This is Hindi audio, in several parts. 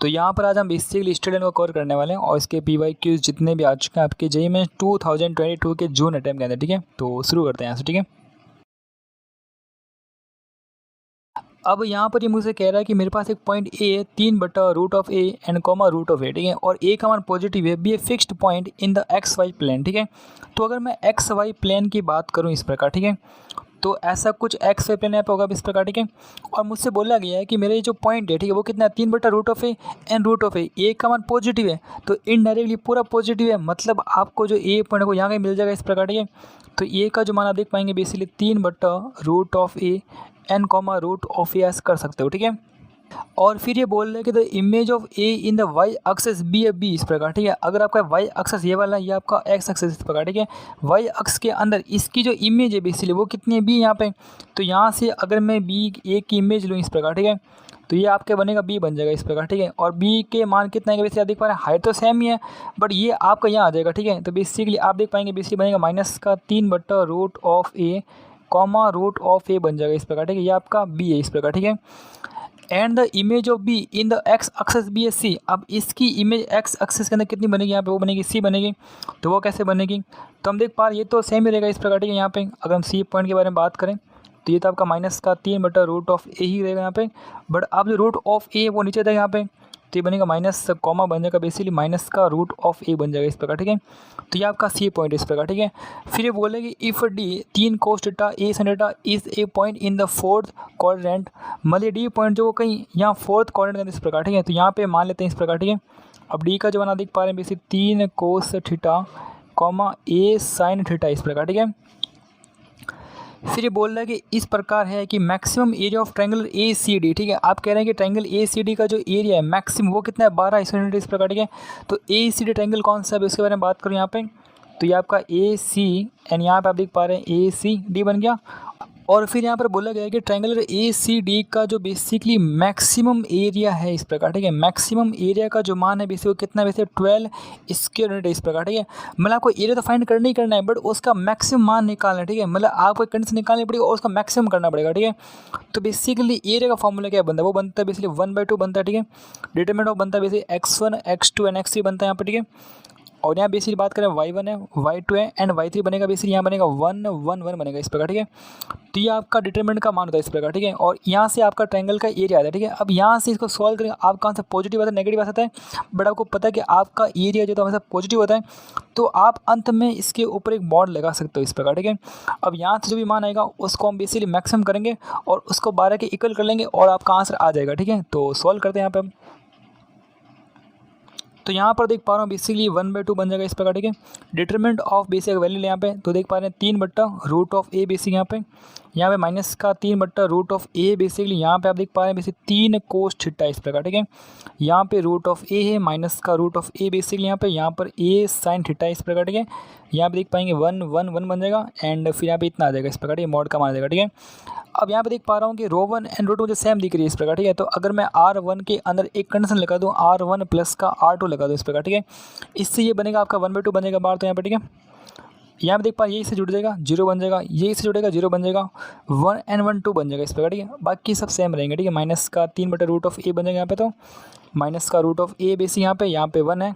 तो यहाँ पर आज हम बेसिकली स्टूडेंट को कवर करने वाले हैं और इसके PYQs जितने भी आ चुके हैं आपके जेईई में 2022 के जून अटेम्प्ट के अंदर। ठीक है, तो शुरू करते हैं यहाँ से। ठीक है, अब यहाँ पर ये मुझसे कह रहा है कि मेरे पास एक पॉइंट ए है 3/√A एंड कॉमा √A। ठीक है, और ए का मान पॉजिटिव है, be a fixed point in the XY plane. ठीक है, तो अगर मैं XY प्लेन की बात करूँ इस प्रकार, ठीक है, तो ऐसा कुछ XY प्लेन यहाँ पे होगा इस प्रकार। ठीक है, और मुझसे बोला गया है कि मेरे जो पॉइंट है, ठीक है, वो कितना है 3/√A एंड √A। ए का मान पॉजिटिव है तो इनडायरेक्टली पूरा पॉजिटिव है, मतलब आपको जो ए पॉइंट को यहाँ कहीं मिल जाएगा इस प्रकार। ठीक है, तो ए का जो मान आप देख पाएंगे basically 3/√A N comma √A ऐसे कर सकते हो। ठीक है, और फिर ये बोल रहे हैं कि the image of A in the Y axis B A B इस प्रकार। ठीक है, अगर आपका वाई एक्सेस ये वाला है, ये आपका एक्स एक्सेस इस प्रकार। ठीक है, वाई एक्स के अंदर इसकी जो इमेज है बेसिकली वो कितनी है, बी यहाँ पे। तो यहाँ से अगर मैं बी ए की इमेज लूँ इस प्रकार, ठीक है, तो ये आपके बनेगा बी बन जाएगा इस प्रकार। ठीक है, और बी के मान कितना है बेसिकली आप देख पा रहे हैं, हाइट तो सेम ही है बट ये आपका यहाँ आ जाएगा। ठीक है, तो बेसिकली आप देख पाएंगे बेसिकली बनेगा -3/√A कॉमा √A बन जाएगा इस प्रकार। ठीक है, ये आपका बी है इस प्रकार। ठीक है, and the image of B in the X axis B S C. अब इसकी इमेज एक्स एक्सेस के अंदर कितनी बनेगी, यहाँ पे वो बनेगी सी बनेगी। तो वो कैसे बनेगी, तो हम देख पा रहे हैं ये तो सेम ही रहेगा इस प्रकार। ठीक है, यहाँ पे अगर हम सी पॉइंट के बारे में बात करें तो ये तो आपका -3/√A ही रहेगा यहाँ पे, बट अब जो √A वो नीचे था यहाँ पे, तो ये बनेगा माइनस कॉमा बन जाएगा बेसिकली -√A बन जाएगा इस प्रकार। ठीक है, तो ये आपका सी पॉइंट इस प्रकार। ठीक है, फिर ये बोले कि if D 3 cos θ A sin θ is a point in the fourth quadrant, मतलब डी पॉइंट जो कहीं यहाँ फोर्थ क्वाड्रेंट के अंदर इस प्रकार। ठीक है, तो यहाँ पे मान लेते हैं इस प्रकार। ठीक है, अब डी का जो बना देख पा रहे हैं basic 3 cos θ comma A sin θ इस प्रकार। ठीक है, फिर ये बोल रहा है कि इस प्रकार है कि maximum area of triangle ACD। ठीक है, आप कह रहे हैं कि ट्रायंगल ACD का जो एरिया है मैक्सिमम वो कितना है 12 यूनिट इस प्रकार। ठीक है, तो ACD ट्रायंगल कौन सा है उसके बारे में बात करूँ यहाँ पे, तो ये आपका AC एंड यहाँ पे आप देख पा रहे हैं ACD बन गया। और फिर यहाँ पर बोला गया है कि ट्रायंगल ACD का जो बेसिकली मैक्सिमम एरिया है इस प्रकार। ठीक है, मैक्सिमम एरिया का जो मान है बेसिक वो कितना वैसे 12 स्क्वायर यूनिट इस प्रकार। ठीक है, मतलब आपको एरिया तो फाइंड करना ही करना है बट उसका मैक्सिमम मान निकालना है। ठीक है, मतलब आपको कंडीशन निकालनी पड़ेगी और उसका मैक्सिमम करना पड़ेगा। ठीक है, तो बेसिकली एरिया का फॉर्मूला क्या बनता है, वो बनता है बेसिकली 1/2 बनता है। ठीक है, डिटरमिनेंट ऑफ बनता है basically x1 x2 and x3 बनता है यहाँ पर। ठीक है, और यहाँ बेसिकली बात करें y1 है y2 है एंड y3 बनेगा बेसिकली यहाँ बनेगा 1 1 1 बनेगा इस प्रकार। ठीक है, तो ये आपका डिटरमिनेंट का मान होता है इस प्रकार। ठीक है, और यहाँ से आपका ट्रायंगल का एरिया आता है। ठीक है, अब यहाँ से इसको सॉल्व करेंगे आप कहाँ से पॉजिटिव आता है नेगेटिव आ सकता है, बट आपको पता है कि आपका एरिया जो तो हमेशा पॉजिटिव होता है, तो आप अंत में इसके ऊपर एक बॉन्ड लगा सकते हो इस प्रकार। ठीक है, अब यहाँ से जो भी मान आएगा उसको हम बेसिकली मैक्सिमम करेंगे और उसको 12 के इक्वल कर लेंगे और आपका आंसर आ जाएगा। ठीक है, तो सॉल्व करते हैं यहाँ पे हम। तो यहाँ पर देख पा रहा हूँ बेसिकली 1/2 बन जाएगा इस प्रकार। ठीक है, डिटरमिनेंट ऑफ बेसिक वैल्यू यहाँ पे तो देख पा रहे हैं 3/√A बेसिक यहाँ पे माइनस का 3/√A बेसिकली यहाँ पे आप देख पा रहे हैं बेसिक 3 cos θ इस प्रकार। ठीक है, यहाँ पे √A है माइनस का √A बेसिकली यहाँ पर A sin θ इस प्रकार। ठीक है, यहाँ पे देख पाएंगे 1 1 1 बन जाएगा एंड फिर यहाँ पे इतना आ जाएगा इस प्रकार। ये मॉड का मान आ जाएगा। ठीक है, अब यहाँ पे देख पा रहा हूँ कि ρ1 एंड ρ2 मुझे सेम दिख रही है इस प्रकार। ठीक है, तो अगर मैं R1 के अंदर एक कंडीशन लगा दूँ R1 प्लस का R2 लगा दूँ इस प्रकार। ठीक है, इससे ये बनेगा आपका 1/2 बनेगा बाहर। तो यहाँ पे ठीक है, यहाँ पे देख पा ये से जुड़ जाएगा 0 बन जाएगा, ये से जुड़ेगा 0 बन जाएगा, 1 एंड 1 2 बन जाएगा इस प्रकार। ठीक है, बाकी सब सेम रहेंगे। ठीक है, माइनस का 3/√A बन जाएगा यहाँ पे, तो माइनस का √A बेसिक यहाँ पे 1 है,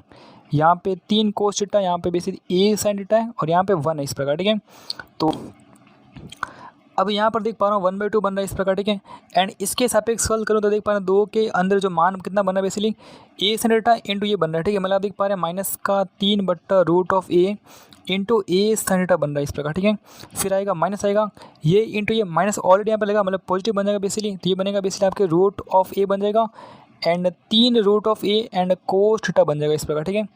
यहाँ पे 3 cos θ, यहाँ पे बेसिक A sin θ है और यहाँ पे 1 है इस प्रकार। ठीक है, तो अब यहाँ पर देख पा रहा हूँ 1/2 बन रहा है इस प्रकार। ठीक है, एंड इसके सापेक्ष सॉल्व करूँ तो देख पा रहे हैं 2 के अंदर जो मान कितना बन रहा है बेसिकली A sin θ इंटू ये बन रहा है। ठीक है, मतलब आप देख पा रहे हैं माइनस का 3/√A इंटू A sin θ बन रहा है इस प्रकार। ठीक है, फिर आएगा माइनस आएगा ये इंटू ये माइनस ऑलरेडी यहाँ पर लगा मतलब पॉजिटिव बन जाएगा बेसिकली, तो ये बनेगा बेसिकली आपके √A बन जाएगा एंड 3 √A एंड cos θ बन जाएगा इस प्रकार। ठीक है,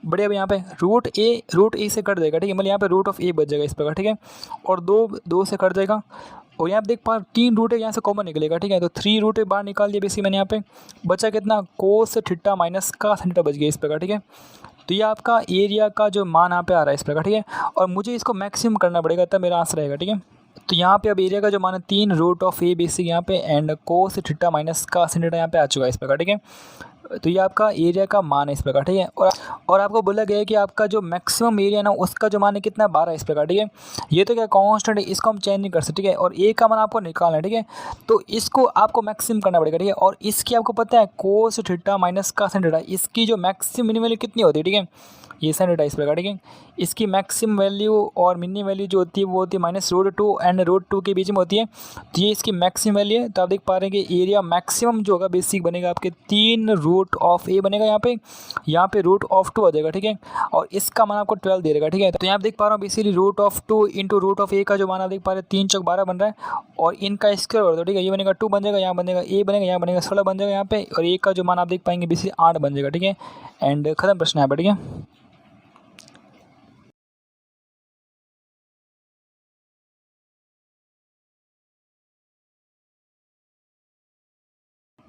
बढ़िया। अब यहाँ पे √A से कट जाएगा। ठीक है, मतलब यहाँ पे √A बच जाएगा इस प्रकार। ठीक है, और 2 से कट जाएगा और यहाँ पे देख पा 3 रूट है यहाँ से कॉमन निकलेगा। ठीक है, तो 3 रूट बाहर निकाल दिया बेसिक मैंने यहाँ पे, बचा कितना cos θ माइनस का sin θ बच गया इस प्रकार। ठीक है, तो ये आपका एरिया का जो मान यहाँ पे आ रहा है इस प्रकार। ठीक है, और मुझे इसको मैक्सिमम करना पड़ेगा तब मेरा आंसर रहेगा। ठीक है, तो यहाँ पे अब एरिया का जो मान है 3 √A बेसिक यहाँ पे एंड cos θ माइनस का sin θ यहाँ पे आ चुका है इस प्रकार। ठीक है, तो ये आपका एरिया का मान है इस प्रकार, ठीक है। और आपको बोला गया है कि आपका जो मैक्सिमम एरिया ना उसका जो मान है कितना है 12 इस प्रकार, ठीक है। ये तो क्या कांस्टेंट है, इसको हम चेंज नहीं कर सकते, ठीक है। और ए का मान आपको निकालना है, ठीक है। तो इसको आपको मैक्सिमम करना पड़ेगा, ठीक है। और इसकी आपको पता है कोस थीटा माइनस का साइन थीटा, इसकी जो मैक्सिमम मिनिमम वैल्यू कितनी होती है, ठीक है। ये साइन थीटा इस प्रकार, ठीक है। इसकी मैक्सिमम वैल्यू और मिनिमम वैल्यू जो होती है वो होती है -√2 एंड √2 के बीच में होती है। तो ये इसकी मैक्सिमम वैल्यू है। तो आप देख पा रहे हैं कि एरिया मैक्सिमम जो होगा बेसिक बनेगा आपके 3√(a) बनेगा यहाँ पे √2 आ जाएगा, ठीक है। और इसका मान आपको 12 दे देगा, ठीक है। तो यहाँ आप देख पा रहे हो बेसिकली √2 इंटू √(a) का जो मान आप देख पा रहे हैं 3 चौक 12 बन रहा है। और इनका स्क्वायर कर दो, ठीक है। ये बनेगा 2 बन जाएगा, यहाँ बनेगा a बनेगा, यहाँ बनेगा 16 बन जाएगा यहाँ पे। और a का जो मान आप देख पाएंगे बेसिकली 8 बन जाएगा, ठीक है। एंड खत्म प्रश्न यहाँ पर, ठीक है।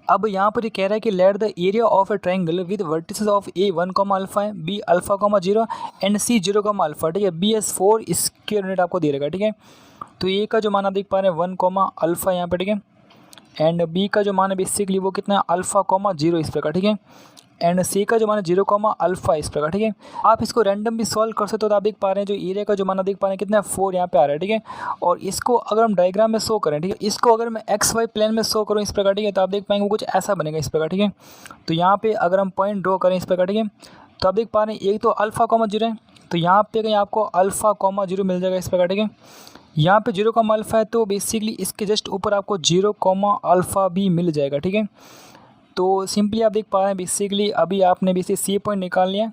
अब यहाँ पर ये कह रहा है कि let the area of a triangle with vertices of A 1 alpha है, B alpha 0 and C 0 alpha, ठीक है। बी एस 4 स्क्वायर यूनिट आपको दे रहेगा, ठीक है। तो ए का जो मान आप देख पा रहे हैं 1 अल्फा यहाँ पे, ठीक है। एंड बी का जो मान है बेसिकली वो कितना है अल्फा 0 इस प्रकार, ठीक है। एंड सी का जो मान है 0 अल्फा इस प्रकार, ठीक है। आप इसको रैंडम भी सॉल्व कर सकते हो। तो आप देख पा रहे हैं जो एरिया का जो मान देख पा रहे हैं कितना है 4 यहाँ पे आ रहा है, ठीक है। और इसको अगर हम डायग्राम में शो करें, ठीक है, इसको अगर मैं एक्स वाई प्लेन में शो करूँ इस प्रकार, ठीक है, तो आप देख पाएंगे वो कुछ ऐसा बनेगा इस प्रकार, ठीक है। तो यहाँ पे अगर हम पॉइंट ड्रॉ करें इस प्रकार, ठीक है, तो आप देख पा रहे हैं एक तो अल्फा 0 है, तो यहाँ पे कहीं आपको अल्फा 0 मिल जाएगा इस प्रकार, ठीक है। यहाँ पे 0 अल्फा है तो बेसिकली इसके जस्ट ऊपर आपको 0 अल्फा भी मिल जाएगा, ठीक है। तो सिंपली आप देख पा रहे हैं बेसिकली अभी आपने बेसिकली सी पॉइंट निकाल लिया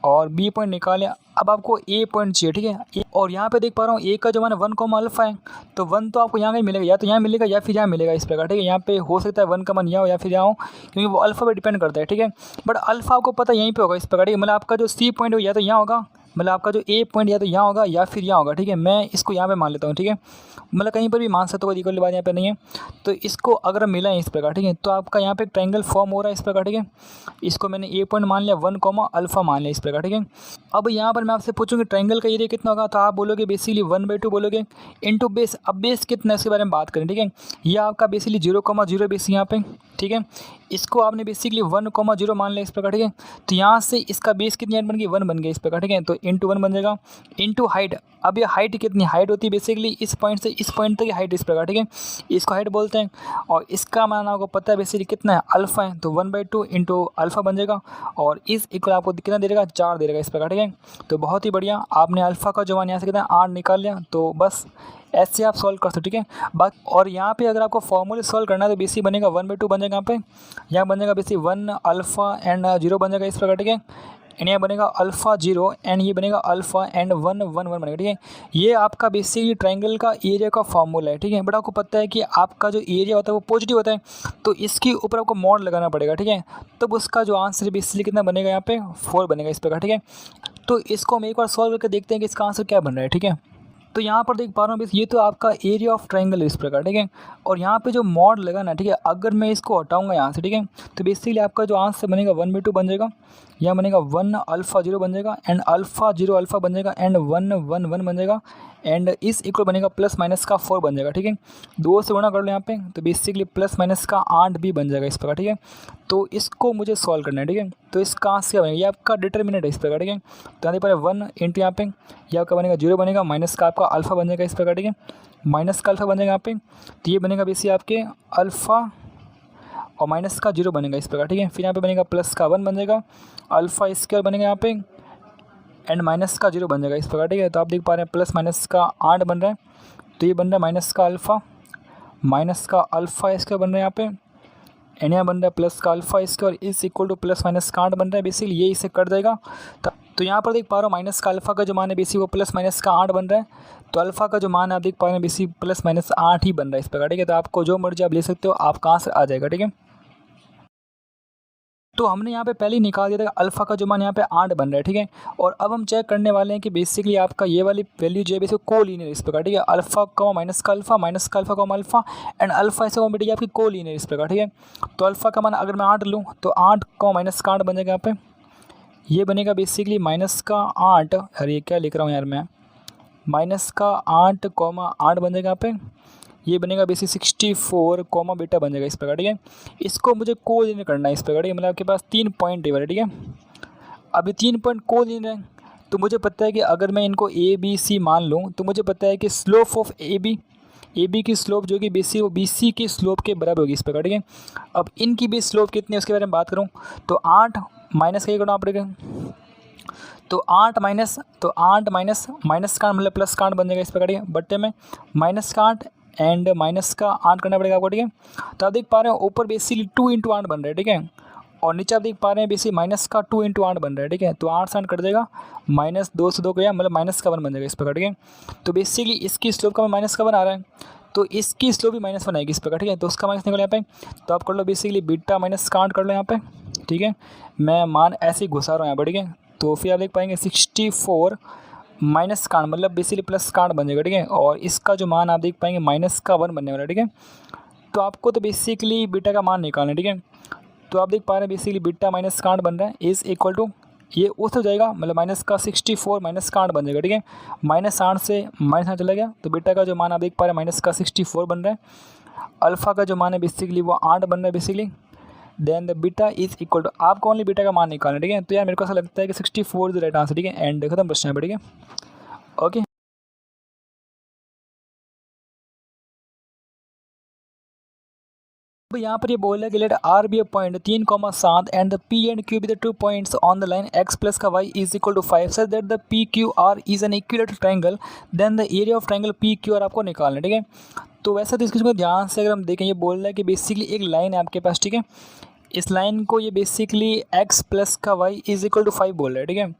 और बी पॉइंट निकाल लिया। अब आपको ए पॉइंट चाहिए, ठीक है। और यहाँ पे देख पा रहा हूँ ए का जो मान 1 अल्फा है, तो 1 तो आपको यहाँ कहीं मिलेगा, या तो यहाँ मिलेगा या फिर यहाँ मिलेगा इस प्रकार, ठीक है। यहाँ पे हो सकता है 1 का मान यहाँ हो या फिर यहाँ हो, क्योंकि वो अल्फा पे डिपेंड करता है, ठीक है। बट अल्फा आपको पता यहीं पे होगा इस प्रकार, ठीक है। मतलब आपका जो सी पॉइंट हो या तो यहाँ होगा, मतलब आपका जो ए पॉइंट या तो यहाँ होगा या फिर यहाँ होगा, ठीक है। मैं इसको यहाँ पे मान लेता हूँ, ठीक है। मतलब कहीं पर भी मान सकते हो, कोई दिक्कत वाली बात यहाँ पे नहीं है। तो इसको अगर मिला है इस प्रकार, ठीक है, तो आपका यहाँ पे एक ट्रायंगल फॉर्म हो रहा है इस प्रकार, ठीक है। इसको मैंने ए पॉइंट मान लिया 1 अल्फा मान लिया इस प्रकार, ठीक है। अब यहाँ पर मैं आपसे पूछूंगी ट्रायंगल का एरिया कितना होगा, तो आप बोलोगे बेसिकली 1/2 बोलोगे इंटू बेस। अब बेस कितना है इसके बारे में बात करें, ठीक है। ये आपका बेसिकली 0 बेस यहाँ पे, ठीक है। इसको आपने बेसिकली 1 मान लिया इस प्रकार, ठीक है। तो यहाँ से इसका बेस कितनी हाइट बन गई 1 बन गया इस प्रकार, ठीक है। तो इंटू 1 बन जाएगा इंटू हाइट। अब ये हाइट कितनी हाइट होती है बेसिकली इस पॉइंट से इस पॉइंट तक की हाइट इस प्रकार, ठीक है। इसको हाइट बोलते हैं। और इसका मान आपको पता है बेसिकली कितना है अल्फा है, तो 1/2 इंटू अल्फा बन जाएगा। और इस इक्वल आपको कितना दे देगा 4 दे देगा इस प्रकार, ठीक है। तो बहुत ही बढ़िया, आपने अल्फा का जो मान यहाँ से कितना 8 निकाल लिया। तो बस ऐसे आप सॉल्व कर सकते हो, ठीक है। बाकी और यहाँ पे अगर आपको फॉर्मूले सॉल्व करना है तो बेसिक बनेगा 1/2 बन जाएगा यहाँ बन जाएगा बेसिक 1 अल्फा एंड 0 बन जाएगा इस प्रकार, ठीक है। एंड यहाँ बनेगा अल्फा 0 एंड ये बनेगा अल्फा एंड 1 1 1 बनेगा, ठीक है। ये आपका बेसिकली ट्रायंगल का एरिया का फॉर्मूला है, ठीक है। बट आपको पता है कि आपका जो एरिया होता है वो पॉजिटिव होता है, तो इसके ऊपर आपको मॉड लगाना पड़ेगा, ठीक है। तब उसका जो आंसर बेसिकली कितना बनेगा यहाँ पे 4 बनेगा इस प्रकार, ठीक है। तो इसको हम एक बार सॉल्व करके देखते हैं कि इसका आंसर क्या बन रहा है, ठीक है। तो यहाँ पर देख पा रहा हूँ ये तो आपका एरिया ऑफ ट्रायंगल इस प्रकार, ठीक है। और यहाँ पे जो मॉड लगा ना, ठीक है, अगर मैं इसको हटाऊंगा यहाँ से, ठीक है, तो बेसिकली आपका जो आंसर बनेगा 1/2 बन जाएगा। यहाँ बनेगा 1 अल्फा 0 बन जाएगा एंड अल्फा 0 अल्फा बन जाएगा एंड 1 1 1 बन जाएगा एंड इस इक्वल बनेगा प्लस माइनस का 4 बन जाएगा, ठीक है। 2 से गुणा कर लो यहाँ पे, तो बेसिकली प्लस माइनस का 8 भी बन जाएगा इस प्रकार, ठीक है। तो इसको मुझे सॉल्व करना है, ठीक है। तो इसका आंसर क्या बनेगा, ये आपका डिटर्मिनेंट है इस प्रकार, ठीक है। तो यहाँ पर 1 इंटू यहाँ पे ये आपका बनेगा 0 बनेगा माइनस का आपका अल्फा बन जाएगा इस प्रकार, ठीक है। माइनस का अल्फा बन जाएगा यहाँ पे, तो ये बनेगा बेसिकली आपके अल्फ़ा और माइनस का 0 बनेगा इस प्रकार, ठीक है। फिर यहाँ पे बनेगा प्लस का 1 बन जाएगा, अल्फा स्क्वायर बनेगा यहाँ पे एंड माइनस का 0 बन जाएगा इस प्रकार, ठीक है। तो आप देख पा रहे हैं प्लस माइनस का 8 बन रहा है, तो ये बन रहा है माइनस का अल्फ़ा स्क्वायर बन रहा है यहाँ पे एंड यहाँ बन रहा है प्लस का अल्फ़ा स्क्वायर इस इक्वल टू प्लस माइनस का 8 बन रहा है। बेसिकली ये इसे कट जाएगा। तो यहाँ पर देख पा रहा हूँ माइनस का अल्फ़ा का जो मान है बेसिक वो प्लस माइनस का 8 बन रहा है। तो अल्फ़ा का जो मान है आप देख पा रहे हैं बेसिक प्लस माइनस 8 ही बन रहा है इस प्रकार, ठीक है। तो आपको जो मर्जी आप ले सकते हो, आपका आंसर आ जाएगा, ठीक है। तो हमने यहाँ पे पहले ही निकाल दिया था अल्फ़ा का जो मान यहाँ पे 8 बन रहा है, ठीक है। और अब हम चेक करने वाले हैं कि बेसिकली आपका ये वाली वैल्यू जो है बेसिक कोलिनियर इस प्रकार, ठीक है। अल्फ़ा का माइनस का अल्फ़ा अल्फ़ा एंड अल्फ़ा ऐसे बेटी आपकी कोलिनियर इस प्रकार, ठीक है। तो अल्फ़ा का मान अगर मैं 8 लूँ तो 8 का माइनस का 8 बन जाएगा यहाँ पे, ये बनेगा बेसिकली माइनस का 8, अरे क्या लिख रहा हूँ यार मैं, -8 बन जाएगा यहाँ पे। ये बनेगा बेसिक 64 कॉमा बीटा बन जाएगा इस प्रकार, ठीक है। इसको मुझे कोऑर्डिनेट करना है इस प्रकार, ठीक है। मतलब आपके पास 3 पॉइंट है, ठीक है। अभी 3 पॉइंट कोऑर्डिनेट है, तो मुझे पता है कि अगर मैं इनको ए बी सी मान लूँ तो मुझे पता है कि स्लोप ऑफ ए बी की स्लोप जो कि BC वो BC की स्लोप के बराबर होगी इस प्रकार, ठीक है। अब इनकी भी स्लोप कितनी है उसके बारे में बात करूँ तो 8 माइनस का करना पड़ेगा, तो 8 माइनस माइनस का मतलब प्लस का 8 बन जाएगा इस प्रकार, ठीक है। बट्टे में माइनस का 8 एंड माइनस का 8 करना पड़ेगा आपको, ठीक है। तो आप देख पा रहे हैं ऊपर बेसिकली 2 इंटू 8 बन रहा है, ठीक है। और नीचे आप देख पा रहे हैं बेसिक माइनस का 2 इंटू 8 बन रहा है, ठीक है। तो 8 से 8 कट जाएगा, माइनस 2 से 2 गया मतलब माइनस का 1 बन जाएगा इस प्रकार, ठीक है। तो बेसिकली इसकी स्लोप का माइनस का 1 आ रहा है, तो इसकी स्लोप भी -1 आएगी इस प्रकार, ठीक है। तो उसका माइनस निकल यहाँ पे, तो आप कर लो बेसिकली बीटा माइनस का 8 कर लो यहाँ पे, ठीक है। मैं मान ऐसे ही घुसा रहा हूँ यहाँ पर, ठीक है। तो फिर आप देख पाएंगे 64 माइनस का 8 मतलब बेसिकली प्लस का 8 बन जाएगा, ठीक है। और इसका जो मान आप देख पाएंगे माइनस का 1 बनने वाला है, ठीक है। तो आपको तो बेसिकली बीटा का मान निकालना है, ठीक है। तो आप देख पा रहे हैं बेसिकली बीटा माइनस का 8 बन रहा है इज़ इक्वल टू, ये उस हो जाएगा मतलब माइनस का 64 माइनस का 8 बन जाएगा, ठीक है। -8 से -8 चला गया, तो बीटा का जो मान आप देख पा रहे हैं माइनस का 64 बन रहा है। अल्फ़ा का जो मान है बेसिकली वो 8 बन रहा है basically. Then the beta is equal to, आपको ओनली बीटा का मान निकालना है, ठीक है। तो यार मेरे को ऐसा लगता है कि 64 इज द राइट आंसर, ठीक है। एंड खत्म प्रश्न है, ठीक है। ओके, अब यहाँ पर ये बोला कि let R be a point 3,7 and the P and Q be the 2 points on the line x plus का Y is equal to 5 such that the P Q R is an equilateral triangle, then the area of triangle P Q R आपको निकालना है, ठीक है। तो वैसे तो इसको ध्यान से अगर हम देखें, ये बोल रहा है कि बेसिकली एक लाइन है आपके पास, ठीक है। इस लाइन को ये बेसिकली एक्स प्लस का वाई इज इक्वल टू 5 बोल रहा है, ठीक है।